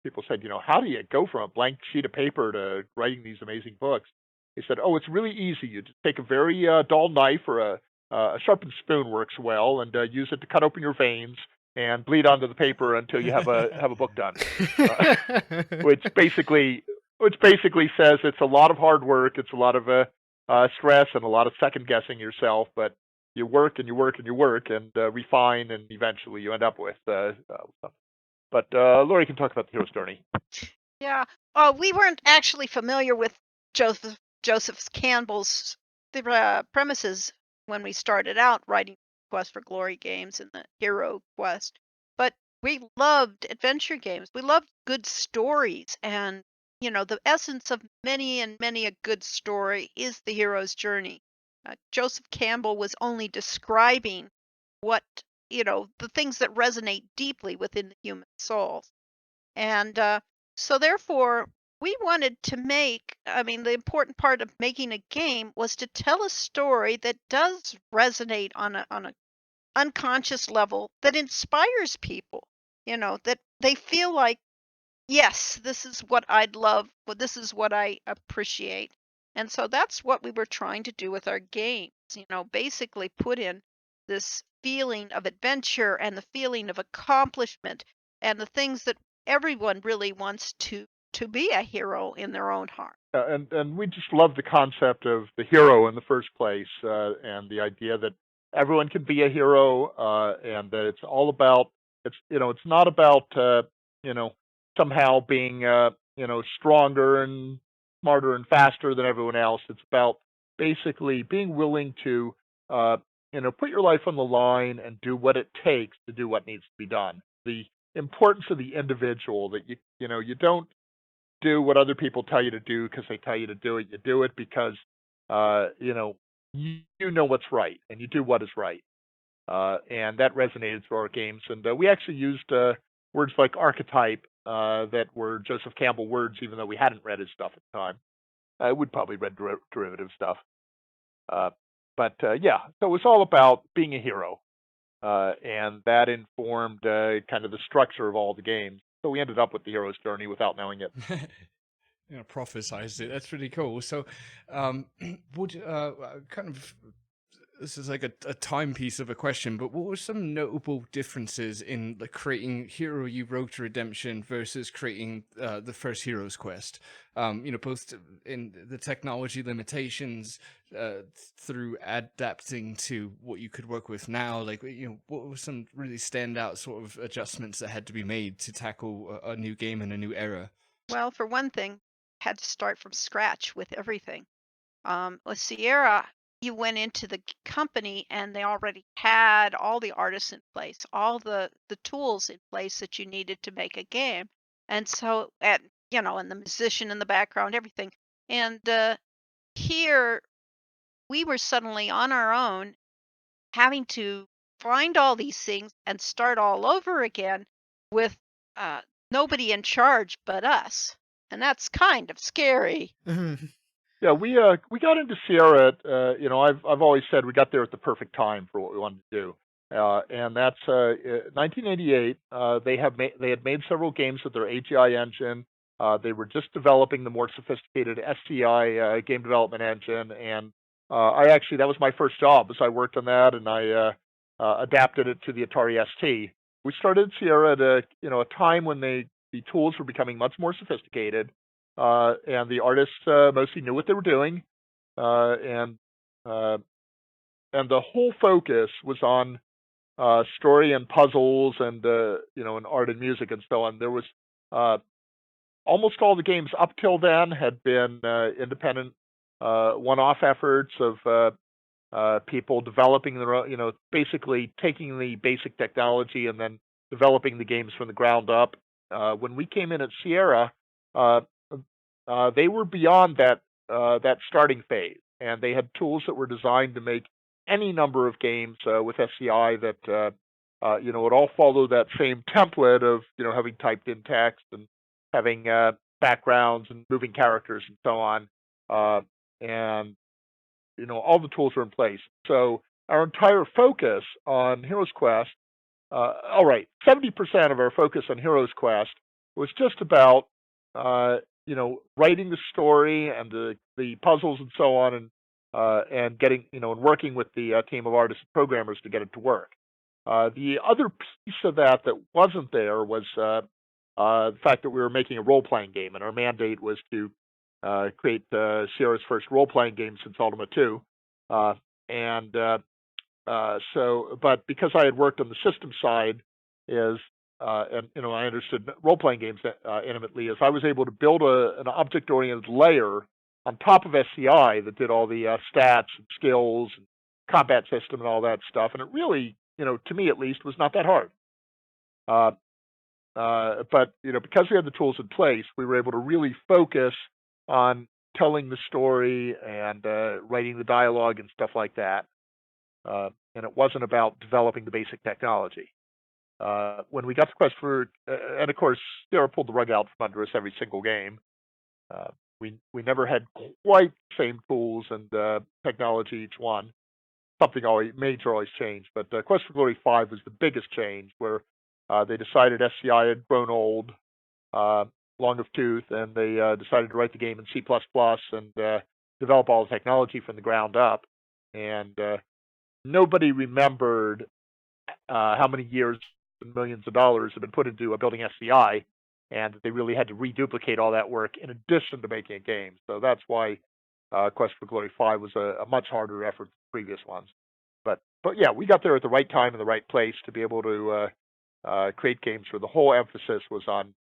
Speaker 4: people said, how do you go from a blank sheet of paper to writing these amazing books? He said, oh, it's really easy. You just take a very dull knife, or a sharpened spoon works well, and use it to cut open your veins and bleed onto the paper until you have a book done. Which basically says it's a lot of hard work, it's a lot of stress and a lot of second guessing yourself, but you work and you work and you work and refine, and eventually you end up with something. But Laurie can talk about the hero's journey.
Speaker 3: Yeah. We weren't actually familiar with Joseph Campbell's premises when we started out writing Quest for Glory games and the Hero Quest. But we loved adventure games. We loved good stories, and the essence of many and many a good story is the hero's journey. Joseph Campbell was only describing what the things that resonate deeply within the human soul. And so therefore we wanted to the important part of making a game was to tell a story that does resonate on a unconscious level, that inspires people, that they feel like, yes, this is what I'd love, but this is what I appreciate. And so that's what we were trying to do with our games, basically put in this feeling of adventure and the feeling of accomplishment and the things that everyone really wants to be a hero in their own heart.
Speaker 4: And we just love the concept of the hero in the first place, and the idea that everyone can be a hero, and that it's all about, it's not about somehow being stronger and smarter and faster than everyone else. It's about basically being willing to put your life on the line and do what it takes to do what needs to be done. The importance of the individual, that you don't do what other people tell you to do because they tell you to do it. You do it because you know what's right, and you do what is right. And that resonated through our games. And we actually used words like archetype that were Joseph Campbell words, even though we hadn't read his stuff at the time. We'd probably read derivative stuff. But yeah, so it was all about being a hero. And that informed kind of the structure of all the games. So we ended up with the hero's journey without knowing it.
Speaker 2: Prophesized it. That's really cool. So, would kind of, this is like a timepiece of a question, but what were some notable differences in creating Hero U Rogue to Redemption versus creating the first Hero's Quest? Both in the technology limitations through adapting to what you could work with now. What were some really standout sort of adjustments that had to be made to tackle a new game in a new era?
Speaker 3: Well, for one thing, had to start from scratch with everything. With Sierra, you went into the company and they already had all the artists in place, all the tools in place that you needed to make a game. And so, and the musician in the background, everything. And here we were suddenly on our own, having to find all these things and start all over again with nobody in charge but us. And that's kind of scary.
Speaker 4: Yeah, we got into Sierra at, I've always said we got there at the perfect time for what we wanted to do. and that's 1988. They had made several games with their AGI engine. They were just developing the more sophisticated SCI game development engine, and that was my first job. As I worked on that, and I adapted it to the Atari ST. We started Sierra at a time when the tools were becoming much more sophisticated, and the artists mostly knew what they were doing, and the whole focus was on story and puzzles and and art and music and so on. There was almost all the games up till then had been independent one-off efforts of people developing their own, basically taking the basic technology and then developing the games from the ground up. When we came in at Sierra, they were beyond that starting phase, and they had tools that were designed to make any number of games with SCI that would all follow that same template of having typed in text and having backgrounds and moving characters and so on, and all the tools are in place. So our entire focus on Heroes Quest, 70% of our focus on Heroes Quest was just about writing the story and the puzzles and so on, and getting and working with the team of artists and programmers to get it to work. The other piece of that wasn't there was the fact that we were making a role-playing game, and our mandate was to create Sierra's first role-playing game since Ultima 2. But because I had worked on the system side, and I understood role-playing games intimately, I was able to build an object-oriented layer on top of SCI that did all the stats and skills and combat system and all that stuff. And it really, to me at least, was not that hard. But because we had the tools in place, we were able to really focus on telling the story and writing the dialogue and stuff like that. And it wasn't about developing the basic technology. When we got to Quest for, and of course, Sierra pulled the rug out from under us every single game. We never had quite the same tools and technology each one. Something major always changed. But Quest for Glory 5 was the biggest change, where they decided SCI had grown old, long of tooth, and they decided to write the game in C++ and develop all the technology from the ground up. And nobody remembered how many years and millions of dollars had been put into building SCI, and they really had to reduplicate all that work in addition to making a game. So that's why Quest for Glory 5 was a much harder effort than previous ones. But yeah, we got there at the right time in the right place to be able to create games where the whole emphasis was on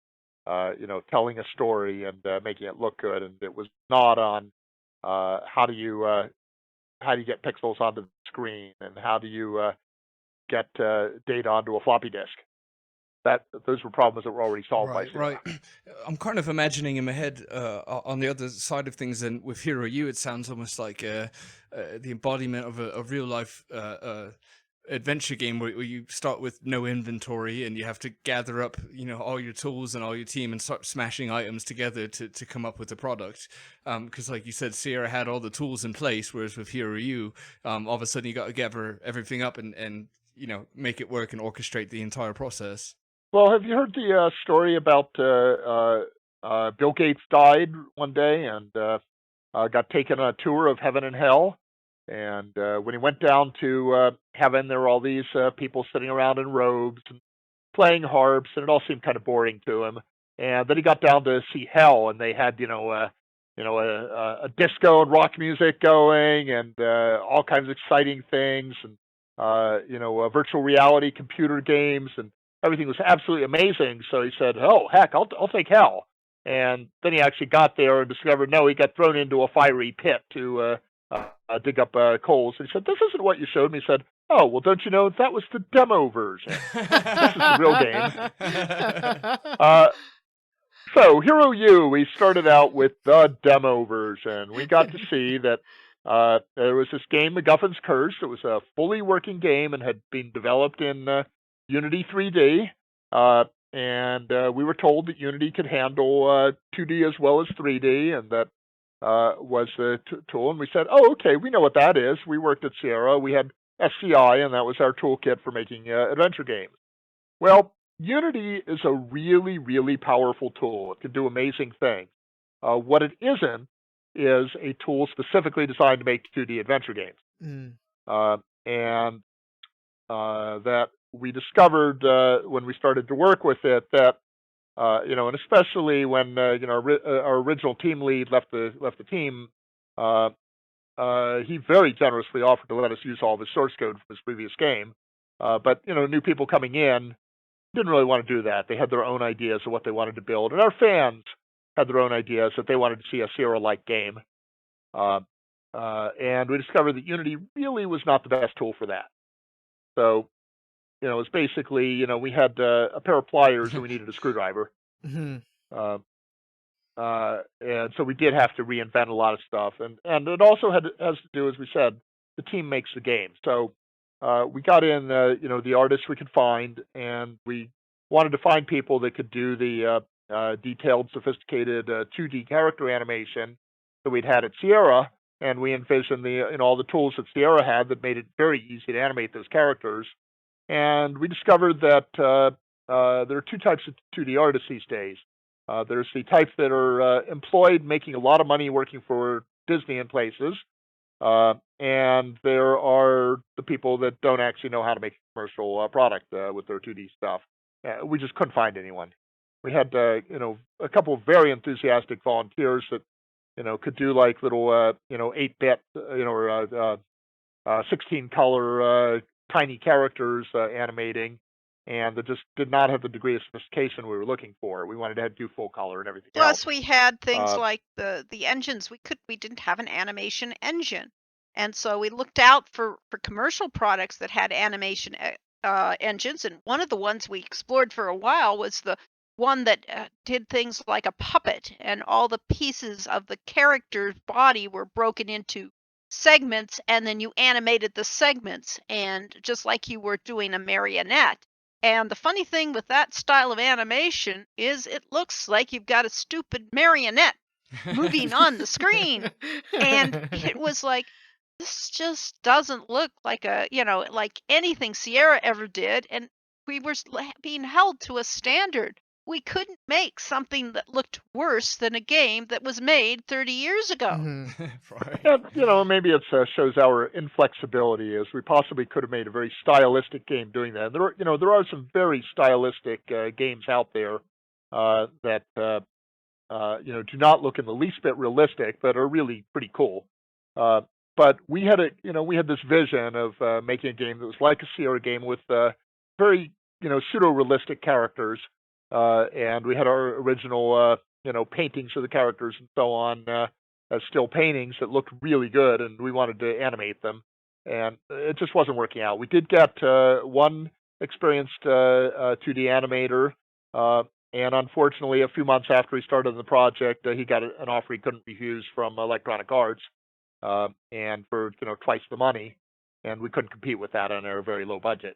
Speaker 4: telling a story and making it look good, and it was not on how do you get pixels onto the screen and how do you get data onto a floppy disk. Those were problems that were already solved by Sierra.
Speaker 2: Right. I'm kind of imagining in my head on the other side of things, and with Hero U, it sounds almost like the embodiment of a real life adventure game where you start with no inventory and you have to gather up all your tools and all your team and start smashing items together to come up with a product, because like you said, Sierra had all the tools in place, whereas with Hero U, all of a sudden you got to gather everything up and make it work and orchestrate the entire process.
Speaker 4: Well, have you heard the story about Bill Gates died one day and got taken on a tour of heaven and hell? And when he went down to heaven, there were all these people sitting around in robes and playing harps, and it all seemed kind of boring to him. And then he got down to see hell, and they had a disco and rock music going, and all kinds of exciting things, and virtual reality computer games, and everything was absolutely amazing. So he said, "Oh heck, I'll take hell." And then he actually got there and discovered no, he got thrown into a fiery pit to dig up coals. And he said, "This isn't what you showed me." He said, "Oh, well, don't you know that was the demo version? This is the real game." So Hero U, we started out with the demo version. We got to see that there was this game, MacGuffin's Curse. It was a fully working game and had been developed in Unity 3D. And we were told that Unity could handle 2D as well as 3D, and that was the tool. And we said, "Oh, okay, we know what that is." We worked at Sierra. We had SCI, and that was our toolkit for making adventure games. Well, Unity is a really, really powerful tool. It can do amazing things. What it isn't is a tool specifically designed to make 2D adventure games.
Speaker 1: Mm.
Speaker 4: And that we discovered when we started to work with it that and especially when our original team lead left the team, he very generously offered to let us use all of his source code from his previous game. But new people coming in didn't really want to do that. They had their own ideas of what they wanted to build, and our fans had their own ideas that they wanted to see a Sierra-like game. And we discovered that Unity really was not the best tool for that. So, it's basically, we had a pair of pliers and we needed a screwdriver.
Speaker 1: Hmm.
Speaker 4: And so we did have to reinvent a lot of stuff. And it also has to do, as we said, the team makes the game. So we got in, the artists we could find, and we wanted to find people that could do the detailed, sophisticated 2D character animation that we'd had at Sierra. And we envisioned all the tools that Sierra had that made it very easy to animate those characters. And we discovered that there are two types of 2D artists these days. There's the types that are employed making a lot of money working for Disney and places. And there are the people that don't actually know how to make a commercial product with their 2D stuff. We just couldn't find anyone. We had, a couple of very enthusiastic volunteers that, could do like little, 8-bit, or 16-color tiny characters animating, and that just did not have the degree of sophistication we were looking for. We wanted to do full color and everything else.
Speaker 3: Plus, we had things
Speaker 4: Uh,
Speaker 3: like the engines. We didn't have an animation engine, and so we looked out for commercial products that had animation engines. And one of the ones we explored for a while was the one that did things like a puppet, and all the pieces of the character's body were broken into segments, and then you animated the segments, and just like you were doing a marionette. And the funny thing with that style of animation is it looks like you've got a stupid marionette moving on the screen. And it was like, this just doesn't look like like anything Sierra ever did. And we were being held to a standard. We couldn't make something that looked worse than a game that was made 30 years ago.
Speaker 1: Mhm.
Speaker 2: Right.
Speaker 4: and maybe it shows our inflexibility, as we possibly could have made a very stylistic game doing that. There are some very stylistic games out there that do not look in the least bit realistic, but are really pretty cool. But we had this vision of making a game that was like a Sierra game with very pseudo-realistic characters, and we had our original paintings of the characters and so on as still paintings that looked really good, and we wanted to animate them, and it just wasn't working out. We did get one experienced 2D animator. And unfortunately, a few months after he started the project, he got an offer he couldn't refuse from Electronic Arts, and for twice the money, and we couldn't compete with that on our very low budget.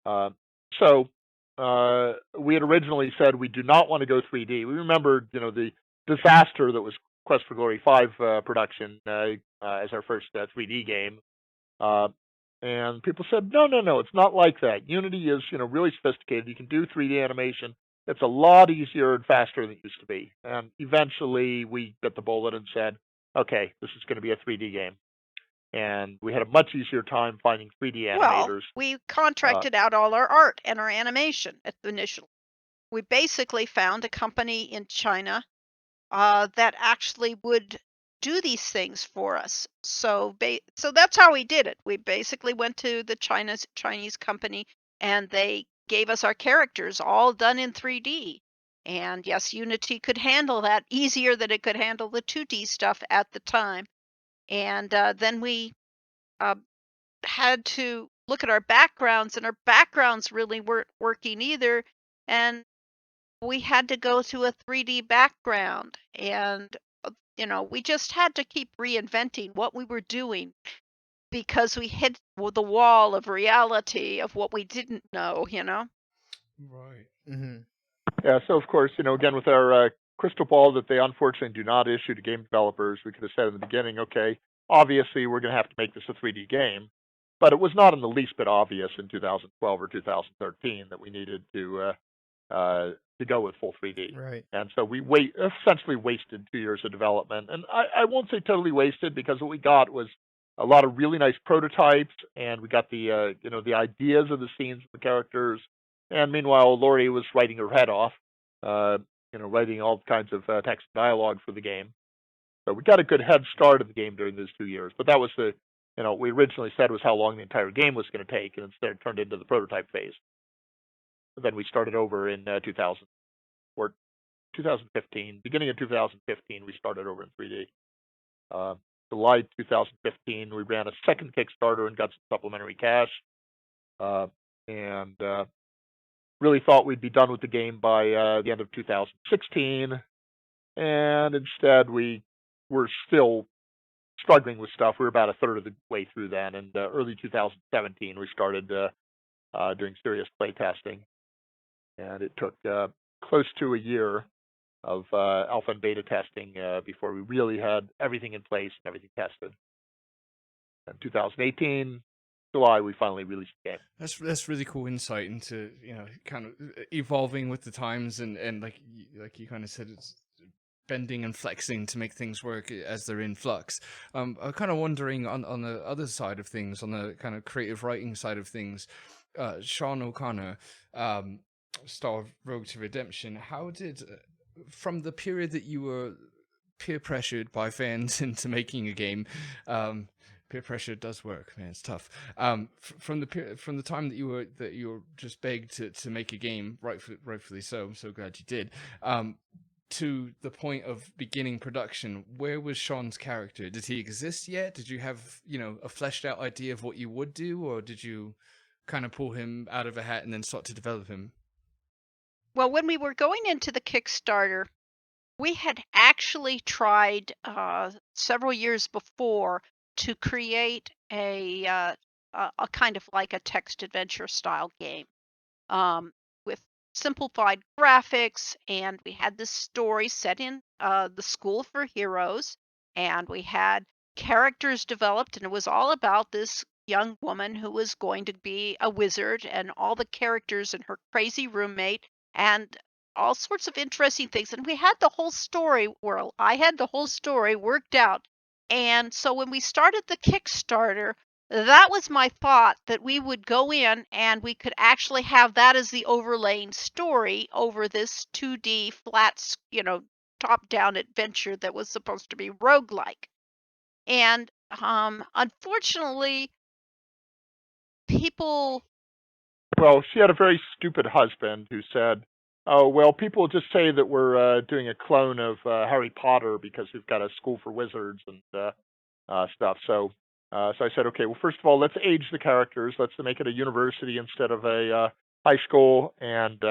Speaker 4: So we had originally said we do not want to go 3D. We remembered the disaster that was Quest for Glory 5 production as our first 3D game. And people said, no, it's not like that. Unity is really sophisticated. You can do 3D animation. It's a lot easier and faster than it used to be. And eventually we bit the bullet and said, okay, this is going to be a 3D game. And we had a much easier time finding 3D
Speaker 3: Well,
Speaker 4: animators.
Speaker 3: we contracted out all our art and our animation initially. We basically found a company in China that actually would do these things for us. So that's how we did it. We basically went to the Chinese company, and they gave us our characters all done in 3D. And yes, Unity could handle that easier than it could handle the 2D stuff at the time. And then we had to look at our backgrounds, and our backgrounds really weren't working either. And we had to go to a 3D background, and we just had to keep reinventing what we were doing because we hit the wall of reality of what we didn't know.
Speaker 2: Right.
Speaker 1: Hmm.
Speaker 4: Yeah, so of course, again, with our crystal ball that they unfortunately do not issue to game developers, we could have said in the beginning, okay, obviously we're going to have to make this a 3D game. but it was not in the least bit obvious in 2012 or 2013 that we needed to go with full 3D.
Speaker 1: Right.
Speaker 4: And so we essentially wasted 2 years of development. And I won't say totally wasted, because what we got was a lot of really nice prototypes, and we got the the ideas of the scenes, the characters. And meanwhile, Laurie was writing her head off, writing all kinds of text and dialogue for the game. So we got a good head start of the game during those 2 years. But that was we originally said was how long the entire game was going to take, and instead it turned into the prototype phase. Then we started over in 2015, beginning of 2015, we started over in 3D. July 2015, we ran a second Kickstarter and got some supplementary cash, and really thought we'd be done with the game by the end of 2016, and instead we were still struggling with stuff. We were about a third of the way through then, and early 2017 we started doing serious play testing, and it took close to a year of alpha and beta testing before we really had everything in place and everything tested. In 2018, July, we finally released the game.
Speaker 2: That's really cool insight into kind of evolving with the times, and like you kind of said, it's bending and flexing to make things work as they're in flux. I'm kind of wondering on the other side of things, on the kind of creative writing side of things, Sean O'Connor, star of Road to Redemption, how did from the period that you were peer pressured by fans into making a game, peer pressure does work, man. It's tough. From the time that you were just begged to make a game, rightfully so. I'm so glad you did. To the point of beginning production, where was Sean's character? Did he exist yet? Did you have a fleshed out idea of what you would do, or did you kind of pull him out of a hat and then start to develop him?
Speaker 3: Well, when we were going into the Kickstarter, we had actually tried several years before to create a kind of like a text adventure style game with simplified graphics, and we had this story set in the School for Heroes, and we had characters developed, and it was all about this young woman who was going to be a wizard, and all the characters and her crazy roommate and all sorts of interesting things. And we had the whole story, well, I had the whole story worked out. And so when we started the Kickstarter, that was my thought, that we would go in and we could actually have that as the overlaying story over this 2D flat, top-down adventure that was supposed to be roguelike. And unfortunately, people...
Speaker 4: Well, she had a very stupid husband who said, "Oh, well, people just say that we're doing a clone of Harry Potter because we've got a school for wizards and stuff." So I said, okay, well, first of all, let's age the characters. Let's make it a university instead of a high school, and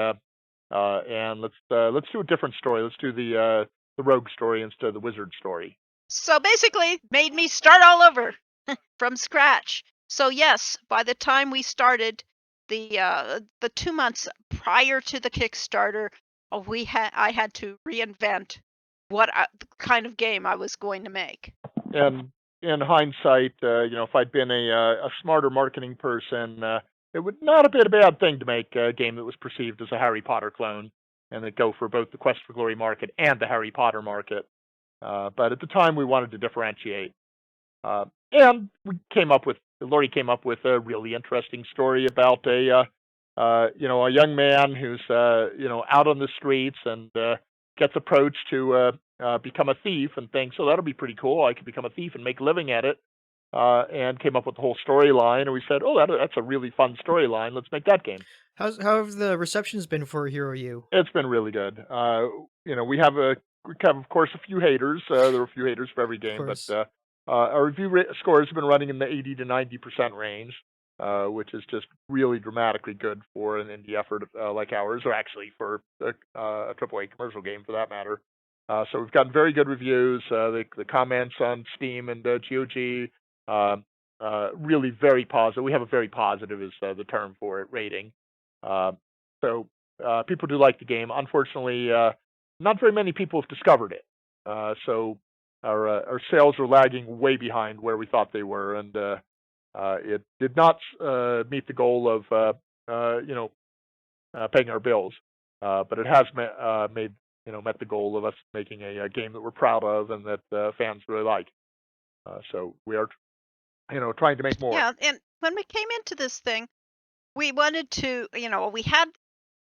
Speaker 4: let's do a different story. Let's do the rogue story instead of the wizard story.
Speaker 3: So basically, made me start all over from scratch. So yes, by the time we started the 2 months prior to the Kickstarter, I had to reinvent what kind of game I was going to make.
Speaker 4: And in hindsight, if I'd been a smarter marketing person, it would not have been a bad thing to make a game that was perceived as a Harry Potter clone, and that go for both the Quest for Glory market and the Harry Potter market. But at the time, we wanted to differentiate, and Laurie came up with a really interesting story about a young man who's out on the streets and gets approached to become a thief and thinks, "So that'll be pretty cool. I could become a thief and make a living at it." And came up with the whole storyline, and we said, "Oh, that's a really fun storyline. Let's make that game."
Speaker 1: How have the receptions been for Hero U?
Speaker 4: It's been really good. We have of course a few haters. There are a few haters for every game, but our review scores have been running in the 80 to 90% range, which is just really dramatically good for an indie effort like ours, or actually for a AAA commercial game for that matter. So we've gotten very good reviews. The comments on Steam and GOG, really very positive. We have a very positive is the term for it rating. So people do like the game. Unfortunately, not very many people have discovered it. So our sales are lagging way behind where we thought they were, and It did not meet the goal of paying our bills, but it has met the goal of us making a game that we're proud of and that fans really like. So we are trying to make more.
Speaker 3: Yeah, and when we came into this thing, we wanted to,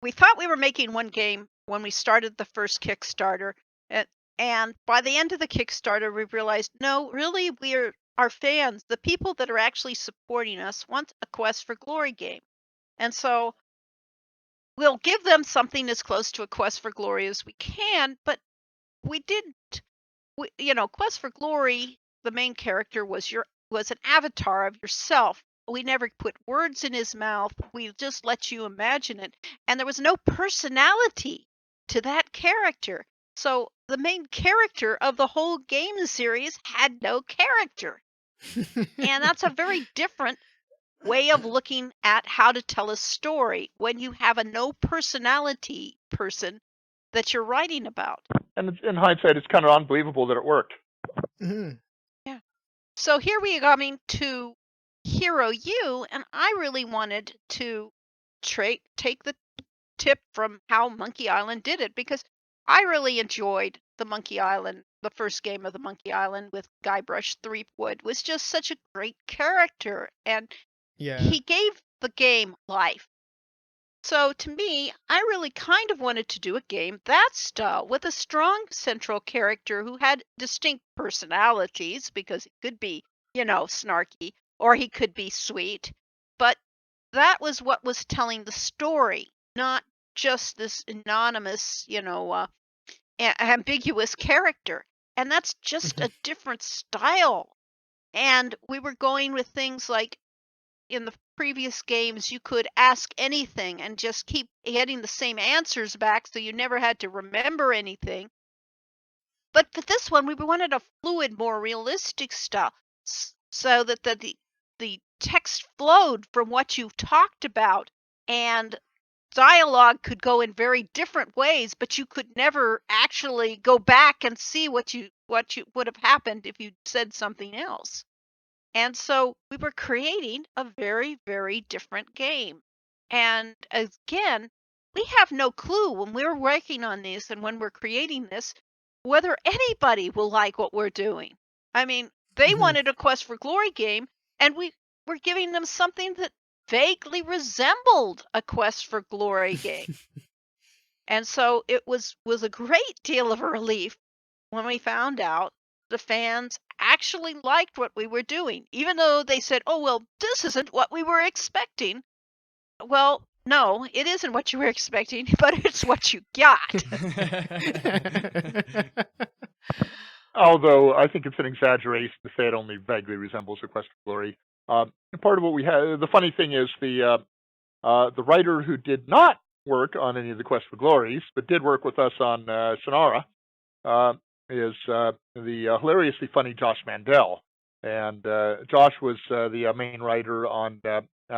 Speaker 3: we thought we were making one game when we started the first Kickstarter, and by the end of the Kickstarter, we realized, no, really, our fans, the people that are actually supporting us, want a Quest for Glory game, and so we'll give them something as close to a Quest for Glory as we can, but we didn't. Quest for Glory, the main character was an avatar of yourself. We never put words in his mouth. We just let you imagine it, and there was no personality to that character. So the main character of the whole game series had no character, and that's a very different way of looking at how to tell a story when you have a no personality person that you're writing about.
Speaker 4: And in hindsight, it's kind of unbelievable that it worked.
Speaker 1: Mhm.
Speaker 3: Yeah. So here we are coming to Hero U, and I really wanted to take the tip from how Monkey Island did it, because I really enjoyed the Monkey Island. The first game of the Monkey Island with Guybrush Threepwood was just such a great character, and
Speaker 1: Yeah.
Speaker 3: he gave the game life. So to me, I really kind of wanted to do a game that style with a strong central character who had distinct personalities, because he could be, snarky, or he could be sweet. But that was what was telling the story, not just this anonymous, ambiguous character. And that's just a different style. And we were going with things like, in the previous games, you could ask anything and just keep getting the same answers back, so you never had to remember anything. But for this one, we wanted a fluid, more realistic style, so that the text flowed from what you've talked about, and dialogue could go in very different ways, but you could never actually go back and see what you would have happened if you said something else. And so we were creating a very, very different game. And again, we have no clue when we're working on this and when we're creating this whether anybody will like what we're doing. I mean, they
Speaker 1: Mhm.
Speaker 3: wanted a Quest for Glory game, and we were giving them something that vaguely resembled a Quest for Glory game. And so it was a great deal of a relief when we found out the fans actually liked what we were doing, even though they said, "Oh, well, this isn't what we were expecting." Well, no, it isn't what you were expecting, but it's what you got.
Speaker 4: Although I think it's an exaggeration to say it only vaguely resembles a Quest for Glory. Part of what we had, the funny thing is the writer who did not work on any of the Quest for Glories, but did work with us on Shannara, is the hilariously funny Josh Mandel. And Josh was the main writer on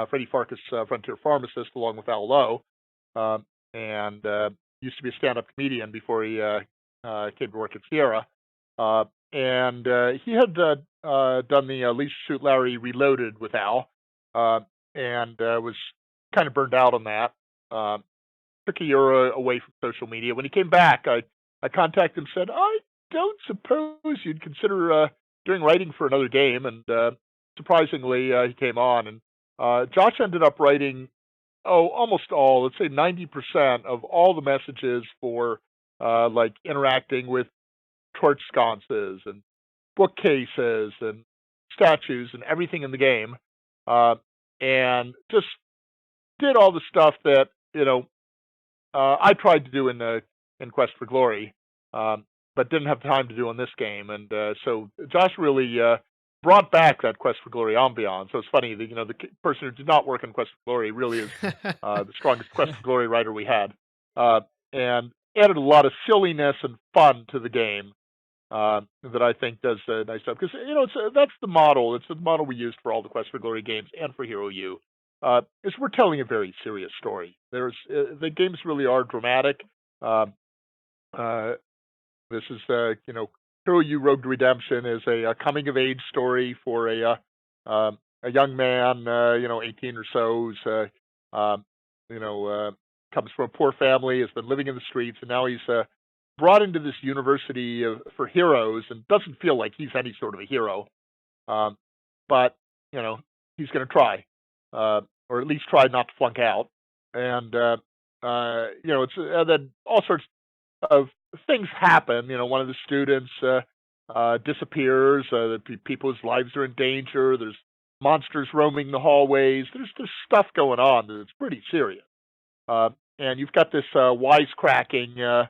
Speaker 4: Freddie Farkas' Frontier Pharmacist, along with Al Lowe, and used to be a stand-up comedian before he came to work at Sierra. And he had done the Leisure Suit Larry Reloaded with Al, and was kind of burned out on that. Took a year away from social media. When he came back, I contacted him and said, I don't suppose you'd consider doing writing for another game. And surprisingly, he came on. And Josh ended up writing, almost all, let's say 90% of all the messages for like interacting with torch sconces and bookcases and statues and everything in the game. And just did all the stuff that, I tried to do in Quest for Glory, but didn't have time to do in this game. And so Josh really brought back that Quest for Glory ambiance. So it's funny that the person who did not work on Quest for Glory really is the strongest Quest for Glory writer we had, and added a lot of silliness and fun to the game that I think does nice stuff. Because that's the model. It's the model we used for all the Quest for Glory games and for Hero U. Is we're telling a very serious story. There's the games really are dramatic. Um, this is Hero U Rogue to Redemption is a coming of age story for a a young man, 18 or so, who's um, you know comes from a poor family, has been living in the streets, and now he's brought into this university for heroes, and doesn't feel like he's any sort of a hero. Um, but he's going to try, or at least try not to flunk out. And it's then all sorts of things happen. One of the students disappears. People's lives are in danger. There's monsters roaming the hallways. There's stuff going on that's pretty serious. And you've got this wisecracking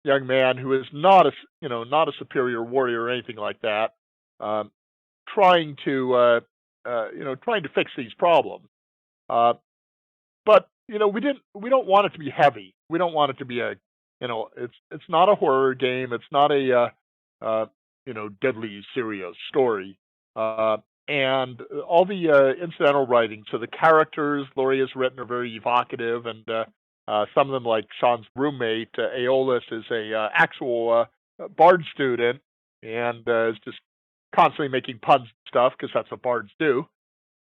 Speaker 4: young man who is not a superior warrior or anything like that, um, trying to trying to fix these problems. Uh, but we don't want it to be heavy. We don't want it to be it's not a horror game. It's not a deadly serious story. And all the incidental writing. So the characters Laurie has written are very evocative, and some of them, like Sean's roommate Aeolus, is a actual Bard student, and is just constantly making puns and stuff because that's what bards do,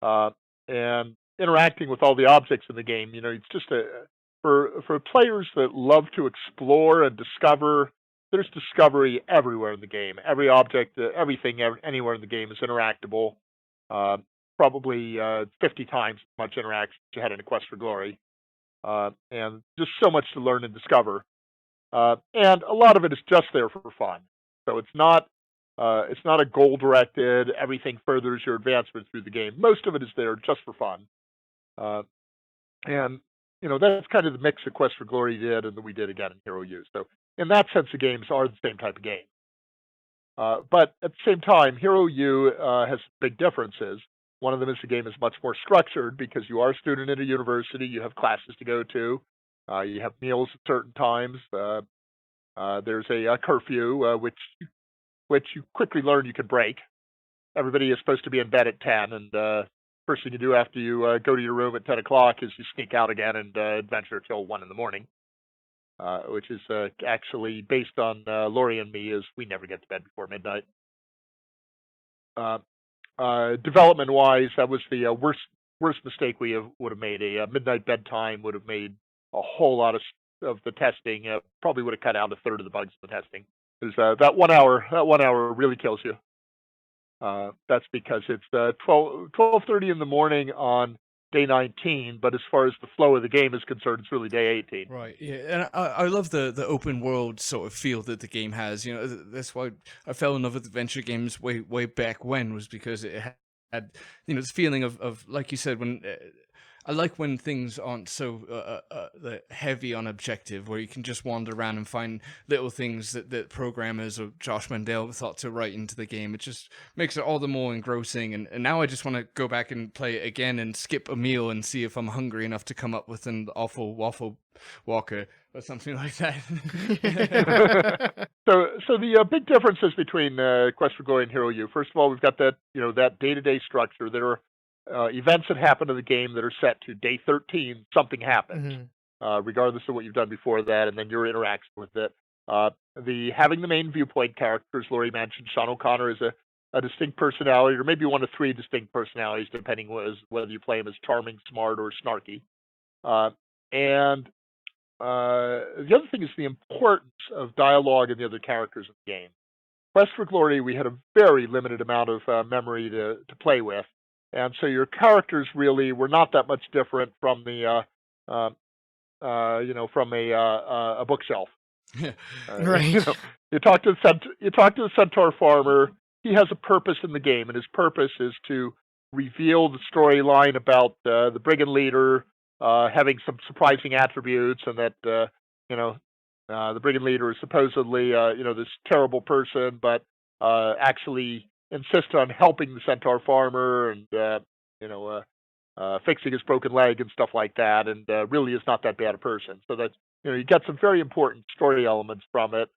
Speaker 4: and interacting with all the objects in the game. It's just for players that love to explore and discover. There's discovery everywhere in the game. Every object, everything, anywhere in the game is interactable. Probably 50 times as much interaction as you had in A Quest for Glory, and just so much to learn and discover. And a lot of it is just there for fun. So it's not a goal-directed, everything furthers your advancement through the game. Most of it is there just for fun. And that's kind of the mix that Quest for Glory did and that we did again in Hero U. So in that sense, the games are the same type of game. But at the same time, Hero U has big differences. One of them is the game is much more structured because you are a student at a university, you have classes to go to, you have meals at certain times. There's a curfew, which you quickly learn you can break. Everybody is supposed to be in bed at 10, and first thing you do after you go to your room at 10 o'clock is you sneak out again and adventure till 1 in the morning, which is actually based on Laurie and me, is we never get to bed before midnight. Development-wise, that was the worst mistake we would have made. A midnight bedtime would have made a whole lot of the testing. Probably would have cut out a third of the bugs in the testing. Because that 1 hour really kills you. That's because it's 12:30 in the morning on day 19, but as far as the flow of the game is concerned, it's really day 18.
Speaker 2: Right, yeah, and I love the open world sort of feel that the game has. That's why I fell in love with adventure games way back when, was because it had this feeling of like you said, when I like when things aren't so heavy on objective, where you can just wander around and find little things that programmers or Josh Mandel thought to write into the game. It just makes it all the more engrossing. And now I just want to go back and play it again and skip a meal and see if I'm hungry enough to come up with an awful waffle walker or something like that.
Speaker 4: So the big differences between Quest for Glory and Hero U. First of all, we've got that that day-to-day structure. There are events that happen in the game that are set to day 13. Something happens, regardless of what you've done before that, and then your interaction with it. Having the main viewpoint characters, Laurie mentioned, Sean O'Connor is a distinct personality, or maybe one of 3 distinct personalities, depending whether you play him as charming, smart, or snarky. And the other thing is the importance of dialogue and the other characters in the game. Quest for Glory, we had a very limited amount of memory to play with, and so your characters really were not that much different from the from a bookshelf.
Speaker 1: Right.
Speaker 4: You talk to the centaur farmer. He has a purpose in the game, and his purpose is to reveal the storyline about the brigand leader having some surprising attributes, and that the brigand leader is supposedly this terrible person, but actually insists on helping the centaur farmer and fixing his broken leg and stuff like that, and really is not that bad a person. So that you get some very important story elements from it.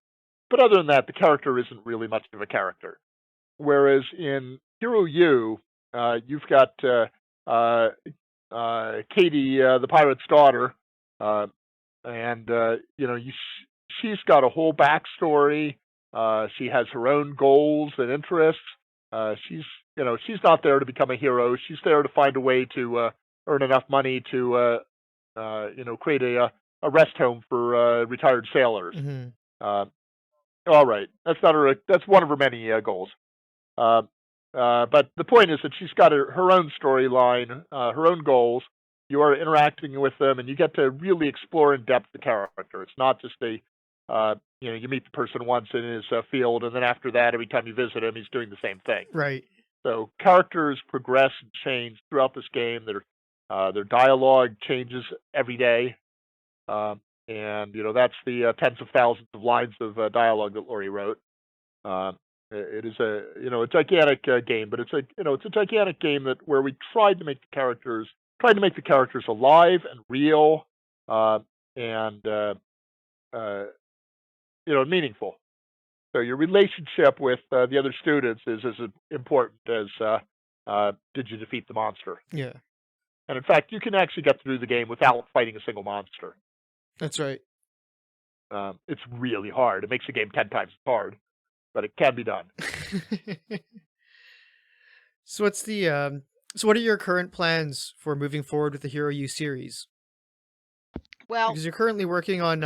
Speaker 4: But other than that, the character isn't really much of a character. Whereas in Hero U, you've got Katie, the pirate's daughter, and she's got a whole backstory. She has her own goals and interests. She's she's not there to become a hero. She's there to find a way to earn enough money to create a rest home for retired sailors.
Speaker 1: Hmm.
Speaker 4: Uh, all right, that's one of her many goals. But the point is that she's got her own storyline, her own goals. You are interacting with them, and you get to really explore in depth the character. It's not just you meet the person once in his field, and then after that, every time you visit him, he's doing the same thing.
Speaker 1: Right.
Speaker 4: So characters progress and change throughout this game. Their dialogue changes every day, and that's the tens of thousands of lines of dialogue that Lori wrote. It is a gigantic game, but it's a gigantic game where we tried to make the characters alive and real, and meaningful. So your relationship with the other students is as important as did you defeat the monster.
Speaker 1: Yeah,
Speaker 4: And in fact, you can actually get through the game without fighting a single monster.
Speaker 1: that's right.
Speaker 4: It's really hard. It makes the game 10 times as hard, but it can be done.
Speaker 1: So what are your current plans for moving forward with the Hero U series?
Speaker 3: Well,
Speaker 1: Because you're currently working on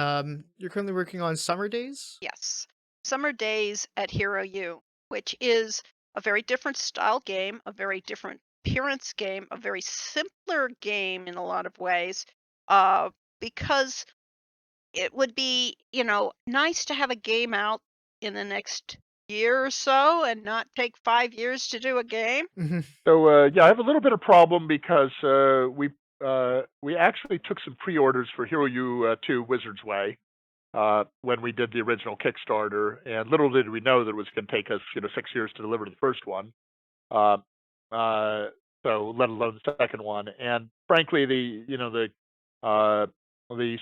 Speaker 1: Summer Days?
Speaker 3: yes. Summer Days at Hero U, which is a very different style game, a very different appearance game, a very simpler game in a lot of ways, because it would be, nice to have a game out in the next year or so and not take 5 years to do a game.
Speaker 1: Hmm.
Speaker 4: So I have a little bit of problem because we actually took some pre-orders for Hero U 2 Wizard's Way when we did the original Kickstarter, and little did we know that it was going to take us 6 years to deliver the first one. So let alone the second one. And frankly, the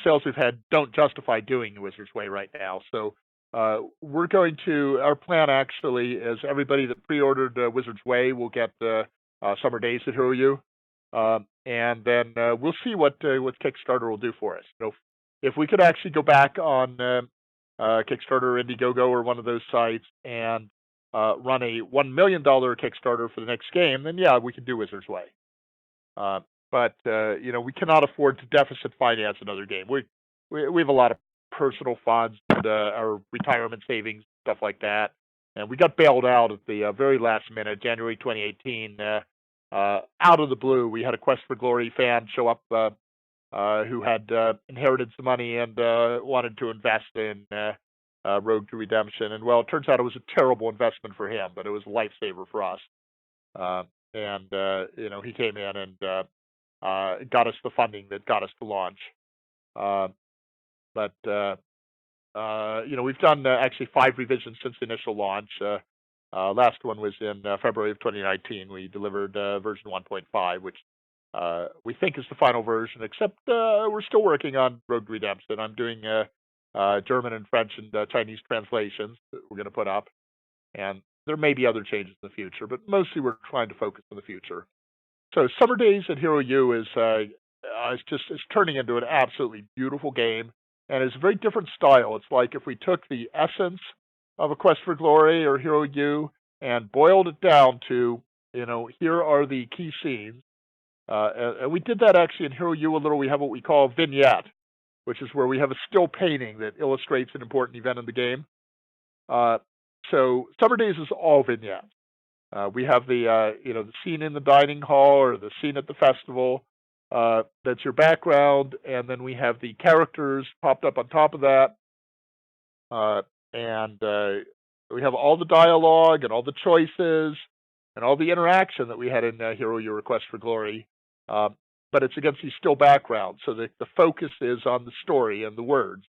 Speaker 4: sales we've had don't justify doing the Wizard's Way right now. So our plan actually is everybody that pre-ordered Wizard's Way will get Summer Days at Hero U, and then we'll see what Kickstarter will do for us. If we could actually go back on Kickstarter, Indiegogo, or one of those sites and run a $1 million Kickstarter for the next game, then yeah, we can do Wizard's Way. But we cannot afford to deficit finance another game. We have a lot of personal funds and our retirement savings, stuff like that, and we got bailed out at the very last minute, January 2018. Out of the blue, we had a Quest for Glory fan show up who had inherited some money and wanted to invest in Rogue to Redemption. And well, it turns out it was a terrible investment for him, but it was a lifesaver for us. And he came in and got us the funding that got us to launch. But we've done actually 5 revisions since the initial launch. Last one was in February of 2019. We delivered version 1.5, which we think is the final version, except we're still working on Rogue Redemption. I'm doing German and French and Chinese translations that we're going to put up. And there may be other changes in the future, but mostly we're trying to focus on the future. So Summer Days at Hero U is turning into an absolutely beautiful game, and it's a very different style. It's like if we took the essence of a Quest for Glory or Hero U and boiled it down to, here are the key scenes. And we did that actually in Hero U a little. We have what we call a vignette, which is where we have a still painting that illustrates an important event in the game. So Summer Days is all vignettes. We have the scene in the dining hall or the scene at the festival. That's your background, and then we have the characters popped up on top of that. And we have all the dialogue and all the choices and all the interaction that we had in Hero U Quest for Glory. But it's against these still backgrounds, so the focus is on the story and the words.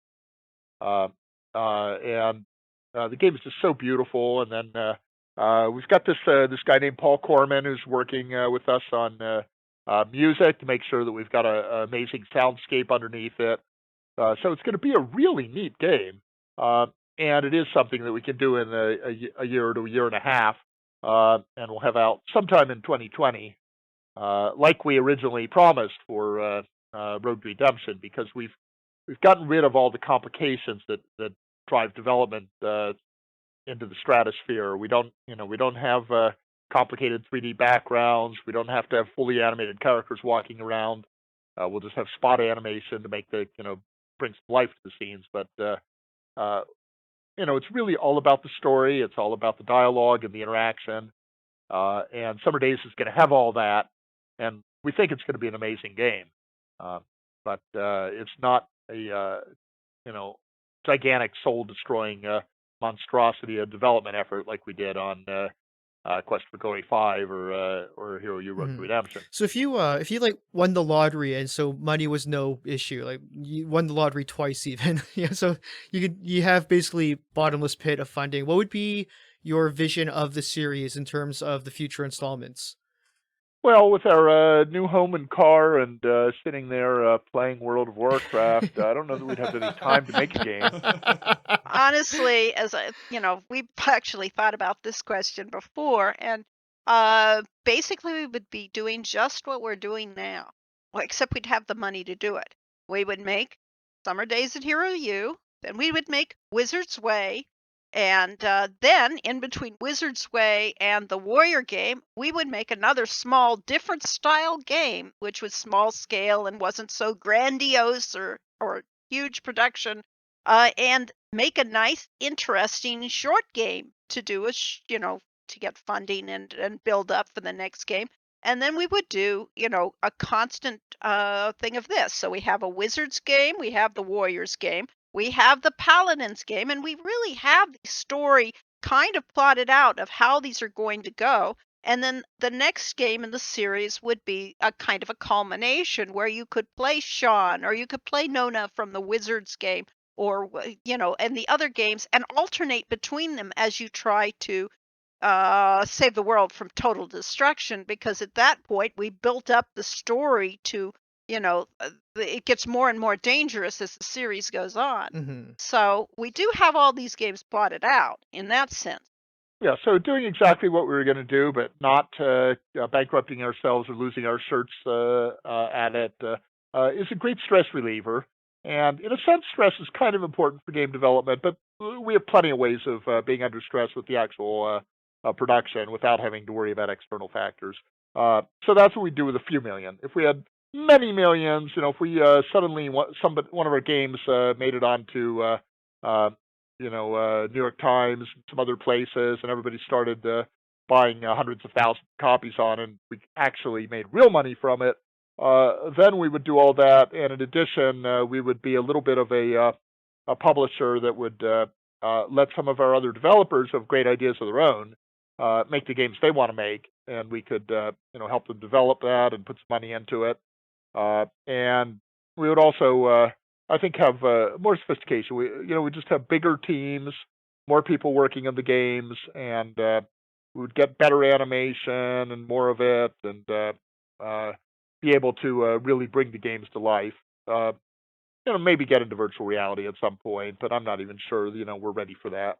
Speaker 4: And the game is just so beautiful. And then we've got this guy named Paul Corman who's working with us on music to make sure that we've got an amazing soundscape underneath it. So it's going to be a really neat game. And it is something that we can do in a year to a year and a half, and we'll have out sometime in 2020, like we originally promised for Rogue Redemption, because we've gotten rid of all the complications that drive development into the stratosphere. We don't have complicated 3D backgrounds. We don't have to have fully animated characters walking around. We'll just have spot animation to make the bring some life to the scenes. But it's really all about the story. It's all about the dialogue and the interaction. And Summer Days is going to have all that, and we think it's going to be an amazing game. But it's not a gigantic soul-destroying monstrosity of development effort like we did on Quest for Glory 5 or Hero U Road to Redemption.
Speaker 1: So if you like won the lottery and so money was no issue, like you won the lottery twice even, so you have basically bottomless pit of funding. What would be your vision of the series in terms of the future installments?
Speaker 4: Well, with our new home and car and sitting there playing World of Warcraft, I don't know that we'd have any time to make a game.
Speaker 3: Honestly, we've actually thought about this question before, and basically we would be doing just what we're doing now, well, except we'd have the money to do it. We would make Summer Days at Hero U, then we would make Wizard's Way, and then in between Wizard's Way and the Warrior game, we would make another small, different style game, which was small scale and wasn't so grandiose or huge production, and make a nice, interesting short game to do to get funding and build up for the next game. And then we would do, a constant thing of this. So we have a Wizards game, we have the Warriors game, we have the Paladins game, and we really have the story kind of plotted out of how these are going to go. And then the next game in the series would be a kind of a culmination where you could play Sean or you could play Nona from the Wizards game or, and the other games and alternate between them as you try to save the world from total destruction. Because at that point, we built up the story to it gets more and more dangerous as the series goes on. So we do have all these games plotted out in that sense.
Speaker 4: Yeah, so doing exactly what we were going to do, but not bankrupting ourselves or losing our shirts at it, is a great stress reliever. And in a sense, stress is kind of important for game development, but we have plenty of ways of being under stress with the actual production without having to worry about external factors. So that's what we do with a few million. If we had many millions, if we suddenly one of our games made it onto New York Times and some other places, and everybody started buying hundreds of thousands of copies on it, and we actually made real money from it, then we would do all that. And in addition, we would be a little bit of a publisher that would let some of our other developers who have great ideas of their own make the games they want to make, and we could help them develop that and put some money into it. And we would also, I think, have more sophistication. We just have bigger teams, more people working on the games, and we would get better animation and more of it, and be able to really bring the games to life. Maybe get into virtual reality at some point, but I'm not even sure. We're ready for that.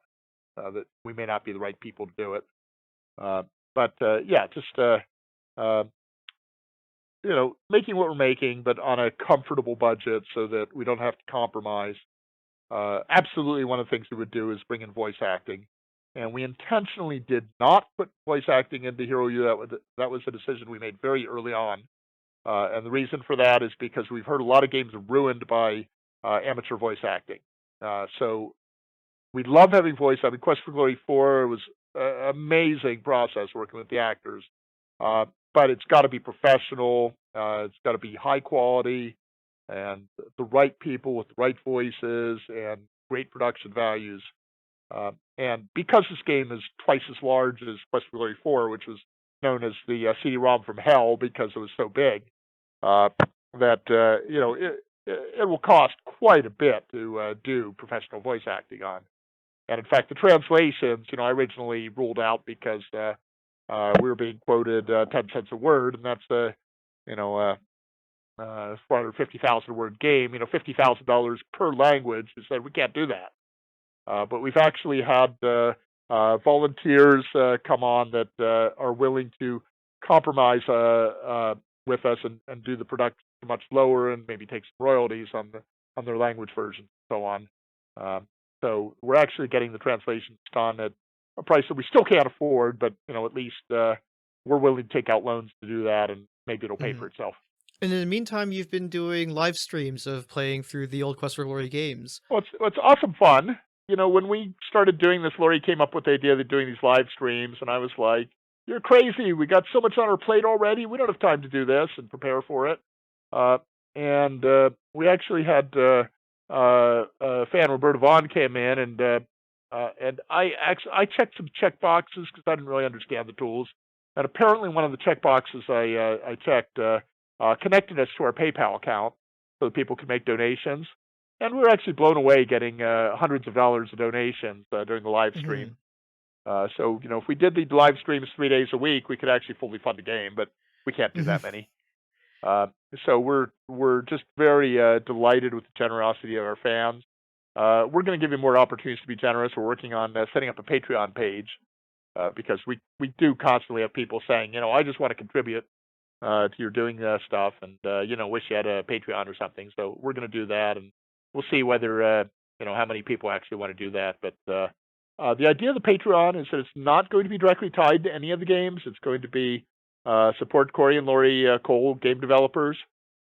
Speaker 4: That we may not be the right people to do it. But just making what we're making, but on a comfortable budget so that we don't have to compromise. Absolutely, one of the things we would do is bring in voice acting, and we intentionally did not put voice acting into Hero U. That was a decision we made very early on, and the reason for that is because we've heard a lot of games ruined by amateur voice acting. So we love having voice acting. Quest for Glory 4 was an amazing process working with the actors. But it's got to be professional. It's got to be high quality, and the right people with the right voices and great production values. And because this game is twice as large as Quest for Glory 4, which was known as the CD-ROM from hell because it was so big, it will cost quite a bit to do professional voice acting on. And in fact, the translations, I originally ruled out because we were being quoted 10 cents a word, and that's a $450,000 word game. $50,000 per language. We said we can't do that. But we've actually had volunteers come on that are willing to compromise with us and do the production much lower and maybe take some royalties on their language version and so on. So we're actually getting the translations done at a price that we still can't afford, but at least we're willing to take out loans to do that, and maybe it'll pay for itself.
Speaker 1: And in the meantime, you've been doing live streams of playing through the old Quest for Glory games.
Speaker 4: Well, it's awesome fun. When we started doing this, Lori came up with the idea of doing these live streams, and I was like, "You're crazy! We got so much on our plate already. We don't have time to do this and prepare for it." And we actually had fan Roberta Vaughn came in, and I checked some check boxes because I didn't really understand the tools, and apparently one of the check boxes I checked connected us to our PayPal account so that people could make donations. And we were actually blown away getting hundreds of dollars of donations during the live stream. So, if we did the live streams 3 days a week, we could actually fully fund the game, but we can't do that many. So we're just very delighted with the generosity of our fans. We're going to give you more opportunities to be generous. We're working on setting up a Patreon page because we do constantly have people saying, I just want to contribute to your doing stuff, and wish you had a Patreon or something. So we're going to do that, and we'll see whether how many people actually want to do that. But the idea of the Patreon is that it's not going to be directly tied to any of the games. It's going to be support Corey and Lori Cole, game developers,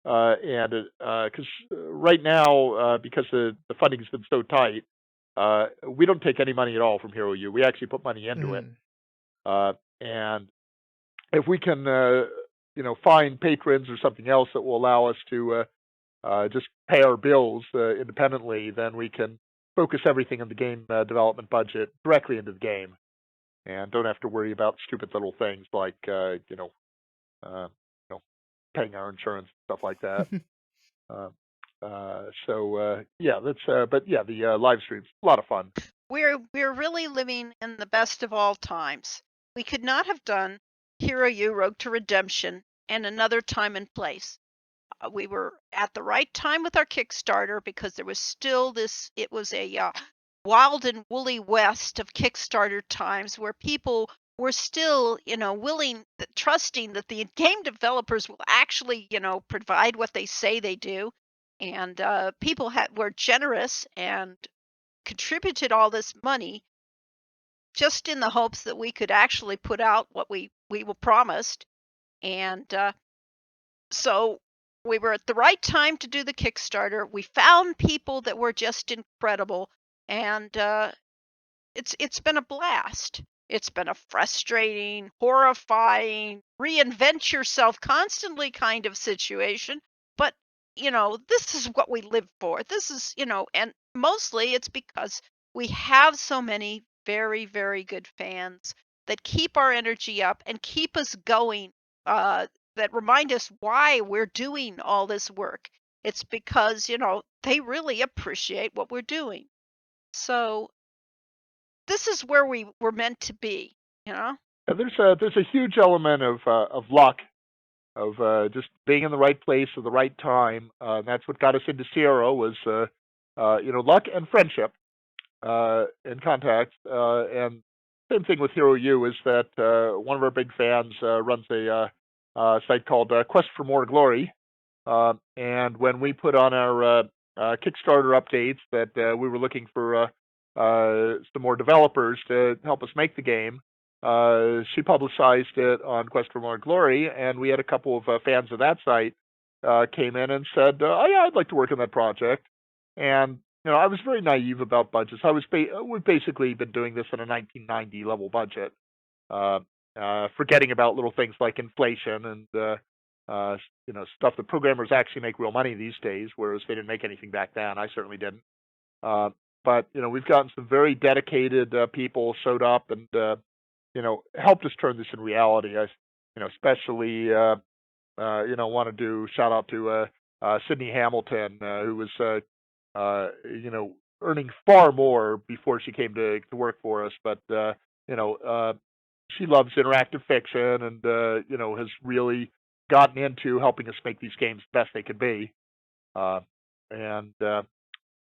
Speaker 4: and because right now, because the funding has been so tight, we don't take any money at all from Hero U. We actually put money into it, and if we can, find patrons or something else that will allow us to just pay our bills independently, then we can focus everything in the game development budget directly into the game, and don't have to worry about stupid little things like paying our insurance and stuff like that. The live streams, a lot of fun.
Speaker 3: We're really living in the best of all times. We could not have done Hero U Rogue to Redemption and another time and place. We were at the right time with our Kickstarter because there was still this. It was a wild and woolly west of Kickstarter times where people were still, willing, trusting that the game developers will actually, provide what they say they do, and people were generous and contributed all this money just in the hopes that we could actually put out what we were promised, and so we were at the right time to do the Kickstarter. We found people that were just incredible, and it's been a blast. It's been a frustrating, horrifying, reinvent yourself constantly kind of situation. But, this is what we live for. This is, and mostly it's because we have so many very, very good fans that keep our energy up and keep us going, that remind us why we're doing all this work. It's because, they really appreciate what we're doing. So this is where we were meant to be,
Speaker 4: Yeah, there's a huge element of luck, of just being in the right place at the right time. That's what got us into Sierra was luck and friendship and contacts. And same thing with Hero U is that one of our big fans runs a site called Quest for More Glory. And when we put on our Kickstarter updates that we were looking for some more developers to help us make the game, she publicized it on Quest for More Glory, and we had a couple of fans of that site came in and said, "Oh yeah, I'd like to work on that project." And I was very naive about budgets. We've basically been doing this on a 1990 level budget, forgetting about little things like inflation and stuff that programmers actually make real money these days, whereas they didn't make anything back then. I certainly didn't. But we've gotten some very dedicated people showed up and helped us turn this in reality. I especially want to do shout out to Sydney Hamilton, who was earning far more before she came to work for us, but she loves interactive fiction and has really gotten into helping us make these games the best they could be. And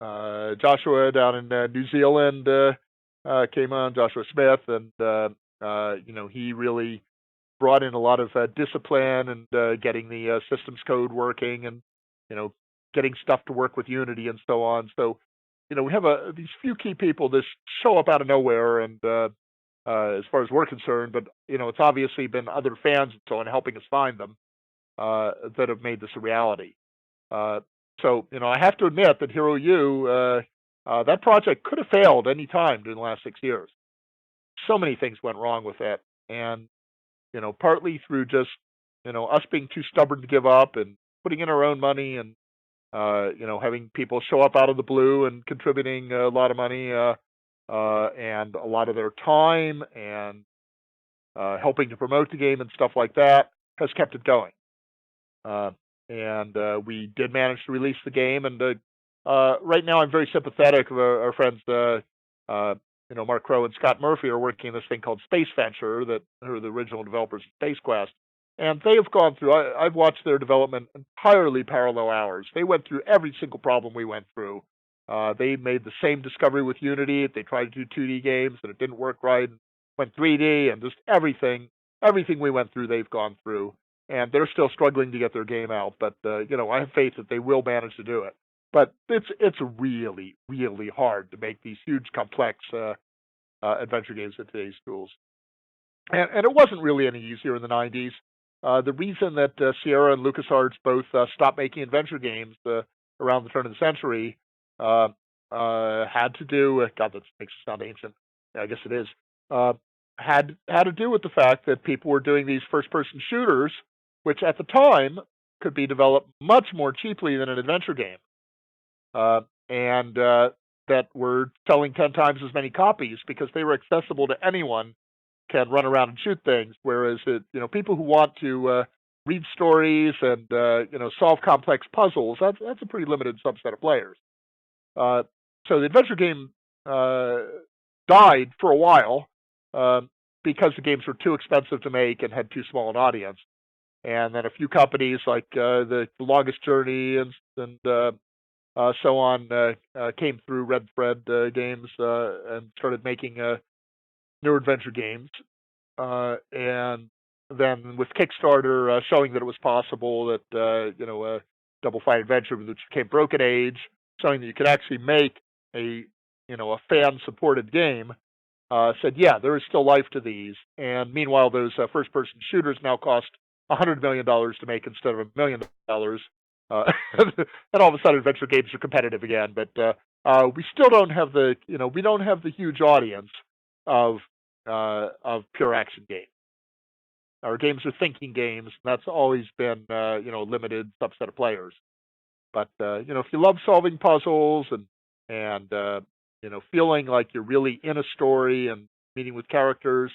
Speaker 4: Joshua down in New Zealand came on, Joshua Smith, and he really brought in a lot of discipline and getting the systems code working and getting stuff to work with Unity and so on. So we have these few key people that show up out of nowhere and as far as we're concerned. But it's obviously been other fans and so on helping us find them that have made this a reality. So I have to admit that Hero U, that project could have failed any time during the last 6 years. So many things went wrong with that, and partly through just us being too stubborn to give up and putting in our own money and having people show up out of the blue and contributing a lot of money and a lot of their time and helping to promote the game and stuff like that has kept it going. And we did manage to release the game, and right now I'm very sympathetic of our friends, Mark Crow and Scott Murphy are working on this thing called Space Venture that are the original developers of Space Quest. And they have gone through, I've watched their development entirely parallel hours. They went through every single problem we went through. They made the same discovery with Unity. They tried to do 2D games and it didn't work right. Went 3D and just everything we went through, they've gone through. And they're still struggling to get their game out. But, I have faith that they will manage to do it. But it's really, really hard to make these huge, complex adventure games with today's tools. And it wasn't really any easier in the 90s. The reason that Sierra and LucasArts both stopped making adventure games around the turn of the century had to do, God, that makes it sound ancient. I guess it is. Had to do with the fact that people were doing these first-person shooters, which at the time could be developed much more cheaply than an adventure game, and that were selling 10 times as many copies because they were accessible to anyone can run around and shoot things, whereas people who want to read stories and solve complex puzzles, that's a pretty limited subset of players. So the adventure game died for a while because the games were too expensive to make and had too small an audience. And then a few companies like the Longest Journey and so on came through, Red Thread Games, and started making new adventure games. And then with Kickstarter showing that it was possible that Double Fine Adventure, which became Broken Age, showing that you could actually make a fan-supported game, said, yeah, there is still life to these. And meanwhile, those first-person shooters now cost $100 million to make instead of $1 million. And all of a sudden, adventure games are competitive again. But we still don't have the huge audience of pure action games. Our games are thinking games, and that's always been a limited subset of players. But if you love solving puzzles and feeling like you're really in a story and meeting with characters,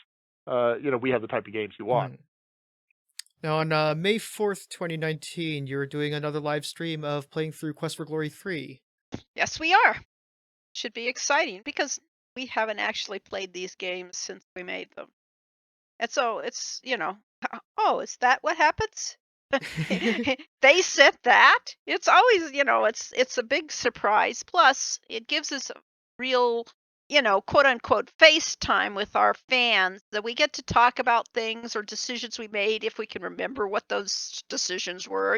Speaker 4: we have the type of games you want.
Speaker 1: Now, on May 4th, 2019, you're doing another live stream of playing through Quest for Glory 3.
Speaker 3: Yes, we are. Should be exciting because we haven't actually played these games since we made them. And so it's, oh, is that what happens? They said that. It's always, it's a big surprise. Plus, it gives us a real, quote unquote FaceTime with our fans that we get to talk about things or decisions we made if we can remember what those decisions were,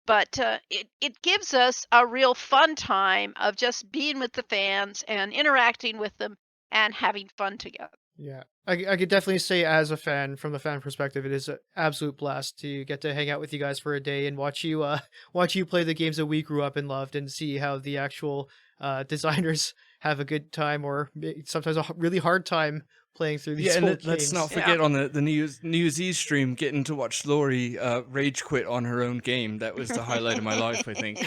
Speaker 3: But it gives us a real fun time of just being with the fans and interacting with them and having fun together.
Speaker 1: Yeah, I could definitely say as a fan, from the fan perspective, it is an absolute blast to get to hang out with you guys for a day and watch you play the games that we grew up and loved and see how the actual designers have a good time or sometimes a really hard time playing through these old games.
Speaker 2: Let's not forget on the New Year's Eve stream, getting to watch Lori rage quit on her own game. That was the highlight of my life, I think.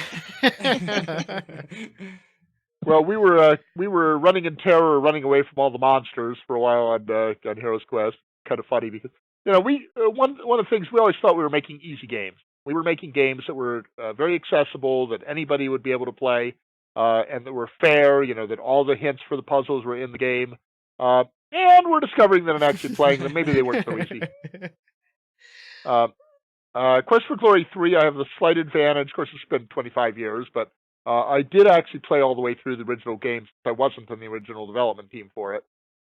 Speaker 4: Well, we were running in terror, running away from all the monsters for a while on Heroes Quest. Kind of funny because we one of the things we always thought we were making easy games. We were making games that were very accessible, that anybody would be able to play, and that were fair. That all the hints for the puzzles were in the game. And we're discovering that in actually playing them, maybe they weren't so easy. Quest for Glory 3, I have the slight advantage. Of course, it's been 25 years, but I did actually play all the way through the original games. I wasn't on the original development team for it.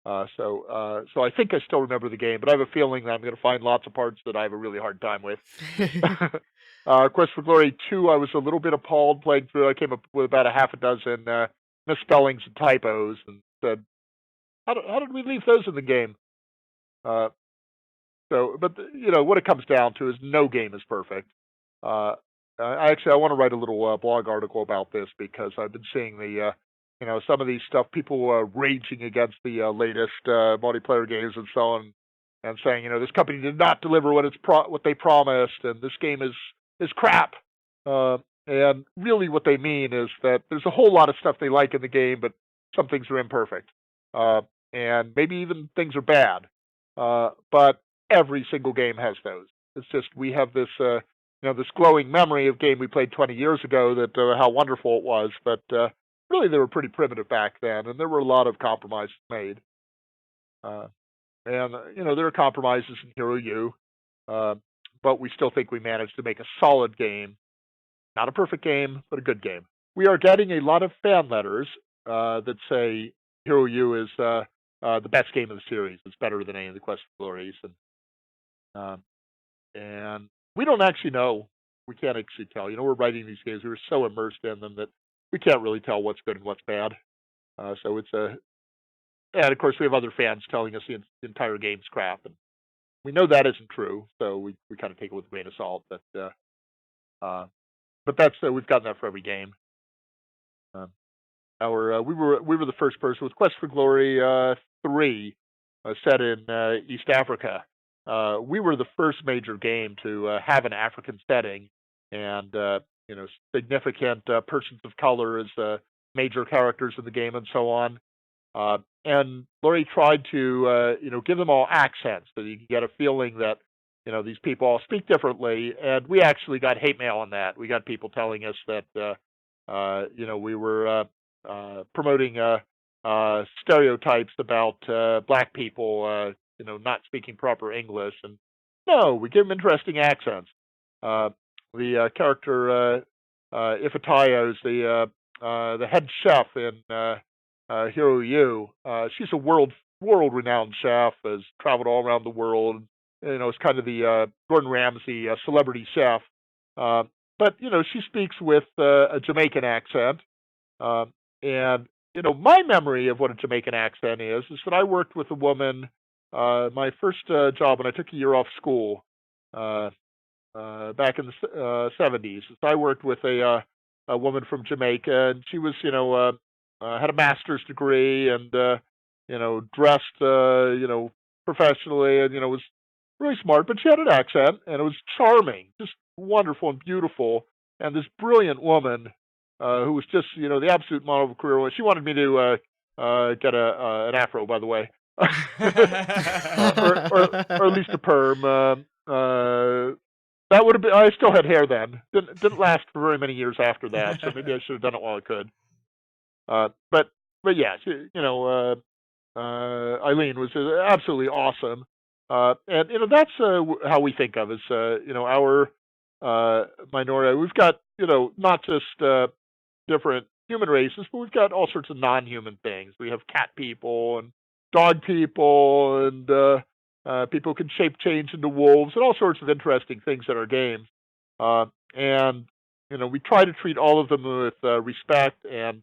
Speaker 4: So I think I still remember the game, but I have a feeling that I'm going to find lots of parts that I have a really hard time with. Quest for Glory 2, I was a little bit appalled playing through. I came up with about a half a dozen misspellings and typos and said, How did we leave those in the game? Uh, but what it comes down to is no game is perfect. I want to write a little blog article about this because I've been seeing some of these stuff, people raging against the latest multiplayer games and so on, and saying, this company did not deliver what they promised, and this game is crap. And really, what they mean is that there's a whole lot of stuff they like in the game, but some things are imperfect, and maybe even things are bad. But every single game has those. It's just we have this this glowing memory of game we played 20 years ago that how wonderful it was, but really they were pretty primitive back then, and there were a lot of compromises made. And there are compromises in Hero U, but we still think we managed to make a solid game. Not a perfect game, but a good game. We are getting a lot of fan letters that say Hero U is the best game of the series. It's better than any of the Quest for Glories, and we don't actually know. We can't actually tell. We're writing these games. We were so immersed in them that we can't really tell what's good and what's bad. So it's and of course we have other fans telling us the entire game's crap, and we know that isn't true. So we kind of take it with a grain of salt. But that's we've gotten that for every game. We were the first person with Quest for Glory 3 set in East Africa. We were the first major game to have an African setting, and significant persons of color as major characters in the game, and so on. And Laurie tried to give them all accents so you can get a feeling that these people all speak differently. And we actually got hate mail on that. We got people telling us that we were promoting stereotypes about black people. Not speaking proper English, and no, we give them interesting accents. The character Ifatayo is the head chef in Hero U. She's a world-renowned chef, has traveled all around the world. Is kind of the Gordon Ramsay celebrity chef. But she speaks with a Jamaican accent, and my memory of what a Jamaican accent is that I worked with a woman. My first job when I took a year off school back in the 70s. So I worked with a woman from Jamaica, and she was had a master's degree and dressed professionally, and was really smart, but she had an accent, and it was charming, just wonderful and beautiful. And this brilliant woman who was just the absolute model of a career. She wanted me to get an afro, by the way. or at least a perm. That would have been. I still had hair then. Didn't last for very many years after that. So maybe I should have done it while I could. But yeah, Eileen was absolutely awesome. And that's how we think of as our minority. We've got not just different human races, but we've got all sorts of non-human things. We have cat people and dog people, and people can shape change into wolves, and all sorts of interesting things in our games. And we try to treat all of them with respect and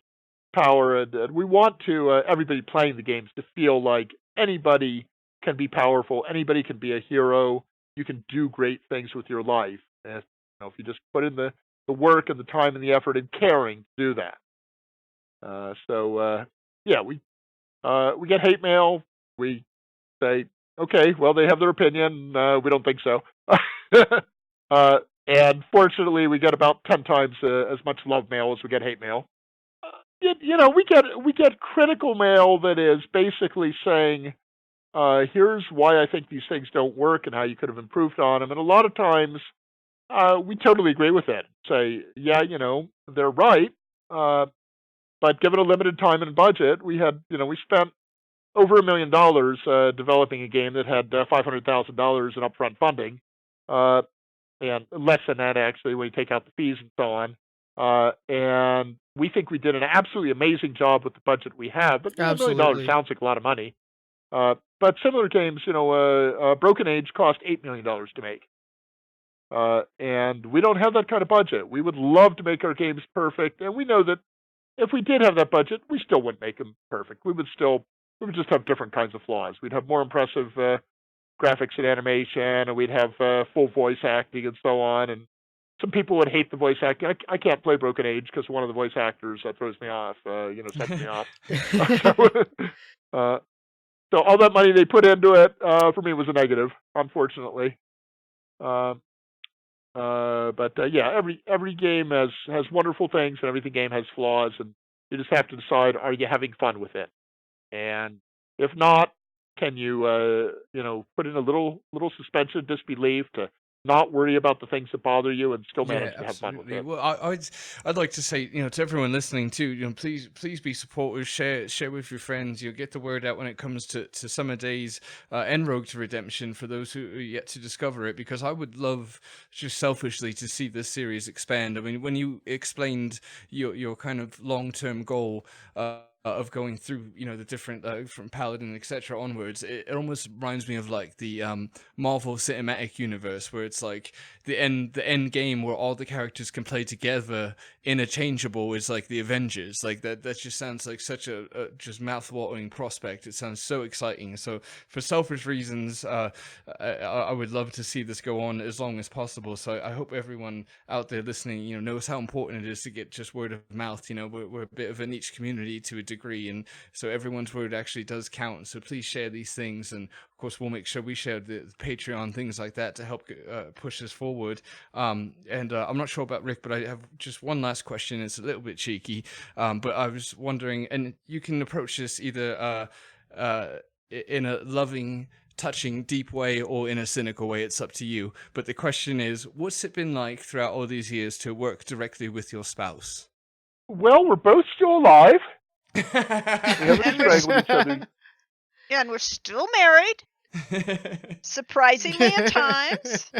Speaker 4: power, and we want to everybody playing the games to feel like anybody can be powerful, anybody can be a hero. You can do great things with your life, and if you just put in the work and the time and the effort and caring to do that. Yeah, we get hate mail. We say, okay, well, they have their opinion. We don't think so. And fortunately, we get about 10 times as much love mail as we get hate mail. We get critical mail that is basically saying, here's why I think these things don't work and how you could have improved on them. And a lot of times, we totally agree with it. Say, yeah, they're right. But given a limited time and budget, we spent over $1 million developing a game that had $500,000 in upfront funding, and less than that actually when you take out the fees and so on. And we think we did an absolutely amazing job with the budget we have. But $1 million sounds like a lot of money. But similar games, Broken Age cost $8 million to make. And we don't have that kind of budget. We would love to make our games perfect, and we know that if we did have that budget, we still wouldn't make them perfect. We would still we would just have different kinds of flaws. We'd have more impressive graphics and animation, and we'd have full voice acting and so on. And some people would hate the voice acting. I can't play Broken Age because one of the voice actors throws me off, sets me off. uh, so all that money they put into it for me was a negative, unfortunately. Yeah, every game has wonderful things, and every game has flaws, and you just have to decide: are you having fun with it? And if not, can you put in a little suspension of disbelief to not worry about the things that bother you and still manage to have fun with it?
Speaker 2: Well, I'd like to say, to everyone listening too, please be supportive, share with your friends. Get the word out when it comes to Summer Days and Road to Redemption for those who are yet to discover it, because I would love, just selfishly, to see this series expand. I mean, when you explained your kind of long-term goal of going through, the different from Paladin, etc. onwards, it almost reminds me of like the Marvel Cinematic Universe, where it's like the end game where all the characters can play together interchangeable is like the Avengers. Like that just sounds like such a just mouth-watering prospect. It sounds so exciting. So for selfish reasons, I would love to see this go on as long as possible. So I hope everyone out there listening, knows how important it is to get just word of mouth. We're a bit of a niche community to a degree, and so everyone's word actually does count. So please share these things, and of course we'll make sure we share the Patreon, things like that, to help push this forward. I'm not sure about Rick, but I have just one last question. It's a little bit cheeky, but I was wondering, and you can approach this either in a loving, touching, deep way or in a cynical way. It's up to you. But the question is, what's it been like throughout all these years to work directly with your spouse?
Speaker 4: Well, we're both still alive. We haven't
Speaker 3: And we're
Speaker 4: strangled each other.
Speaker 3: Yeah, and we're still married, surprisingly at times.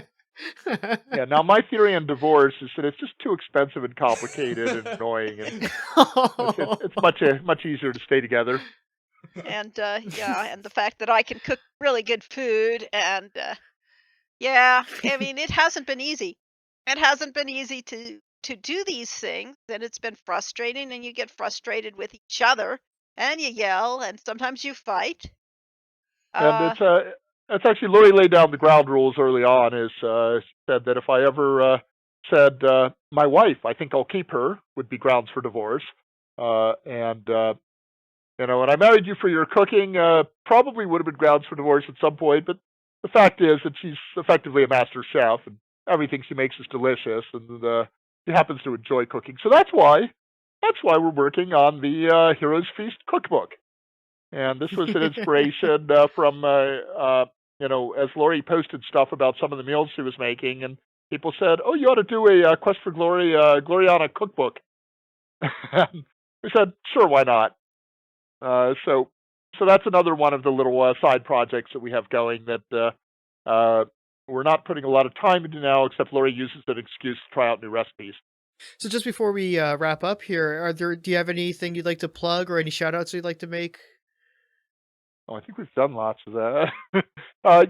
Speaker 4: Yeah. Now, my theory on divorce is that it's just too expensive and complicated and annoying, and it's much easier to stay together.
Speaker 3: And and the fact that I can cook really good food, and I mean, it hasn't been easy. It hasn't been easy to do these things, and it's been frustrating, and you get frustrated with each other, and you yell, and sometimes you fight.
Speaker 4: And
Speaker 3: Uh,
Speaker 4: it's actually Lori laid down the ground rules early on. Is she said that if I ever said my wife, I think I'll keep her, would be grounds for divorce. When I married you for your cooking, probably would have been grounds for divorce at some point. But the fact is that she's effectively a master chef, and everything she makes is delicious, and she happens to enjoy cooking. So that's why we're working on the Heroes Feast cookbook. And this was an inspiration from as Lori posted stuff about some of the meals she was making, and people said, "Oh, you ought to do a Quest for Glory Gloriana cookbook." And we said, "Sure, why not?" So that's another one of the little side projects that we have going that we're not putting a lot of time into now, except Lori uses that excuse to try out new recipes.
Speaker 1: So just before we wrap up here, do you have anything you'd like to plug or any shout outs you'd like to make?
Speaker 4: Oh, I think we've done lots of that.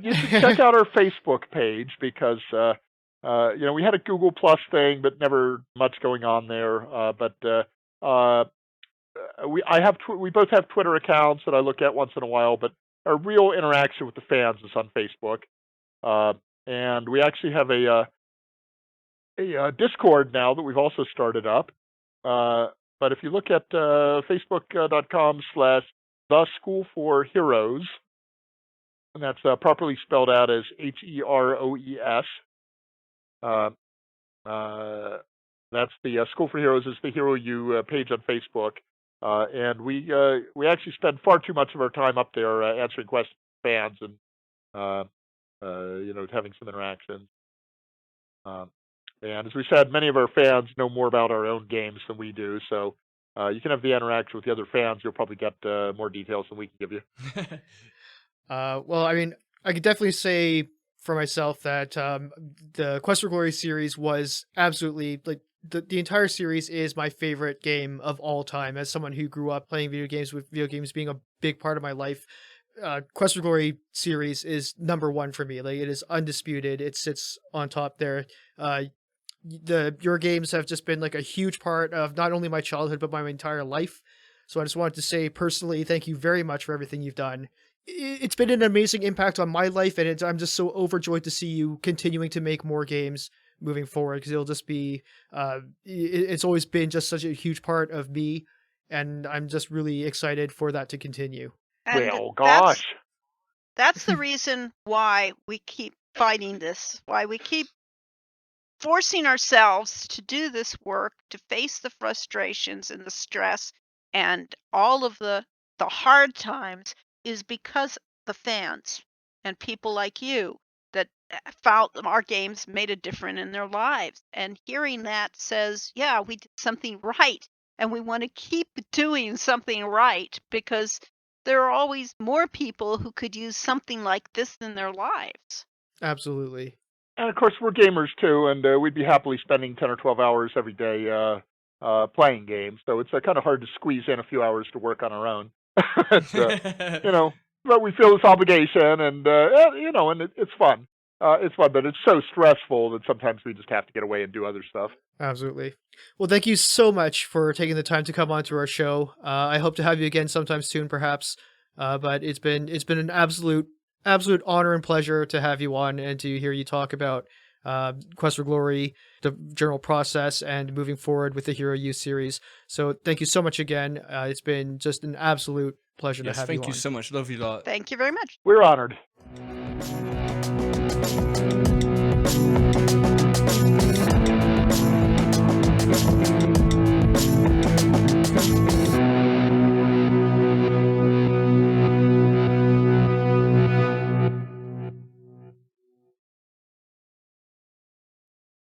Speaker 4: You should check out our Facebook page because we had a Google Plus thing, but never much going on there. We both have Twitter accounts that I look at once in a while, but our real interaction with the fans is on Facebook. And we actually have a Discord now that we've also started up. But if you look at facebook.com/The School for Heroes, and that's properly spelled out as HEROES. That's the School for Heroes is the Hero U page on Facebook. And we actually spend far too much of our time up there answering questions from fans and having some interactions. And as we said, many of our fans know more about our own games than we do, so you can have the interaction with the other fans. You'll probably get more details than we can give you.
Speaker 1: Well, I mean, I could definitely say for myself that the Quest for Glory series was absolutely, like, the entire series is my favorite game of all time. As someone who grew up playing video games, with video games being a big part of my life, Quest for Glory series is number one for me. Like, it is undisputed. It sits on top there. Your games have just been like a huge part of not only my childhood but my entire life. So I just wanted to say personally, thank you very much for everything you've done. It's been an amazing impact on my life, and I'm just so overjoyed to see you continuing to make more games moving forward, because it'll just be, it's always been just such a huge part of me, and I'm just really excited for that to continue.
Speaker 3: And
Speaker 4: Well,
Speaker 3: that's
Speaker 4: gosh.
Speaker 3: that's the reason why we keep fighting this, why we keep forcing ourselves to do this work, to face the frustrations and the stress and all of the hard times, is because the fans and people like you that felt our games made a difference in their lives. And hearing that says, yeah, we did something right, and we want to keep doing something right, because there are always more people who could use something like this in their lives.
Speaker 1: Absolutely.
Speaker 4: And of course, we're gamers too, and we'd be happily spending 10 or 12 hours every day playing games. So it's kind of hard to squeeze in a few hours to work on our own. It's, you know, but we feel this obligation, and you know, and it's fun. It's fun, but it's so stressful that sometimes we just have to get away and do other stuff.
Speaker 1: Absolutely. Well, thank you so much for taking the time to come onto our show. I hope to have you again sometime soon, perhaps. But it's been an absolute honor and pleasure to have you on and to hear you talk about Quest for Glory, the general process, and moving forward with the Hero U series. So thank you so much again. It's been just an absolute pleasure
Speaker 2: Yes,
Speaker 1: to have you on.
Speaker 2: thank you so much. Love you lot.
Speaker 3: Thank you very much.
Speaker 4: We're honored.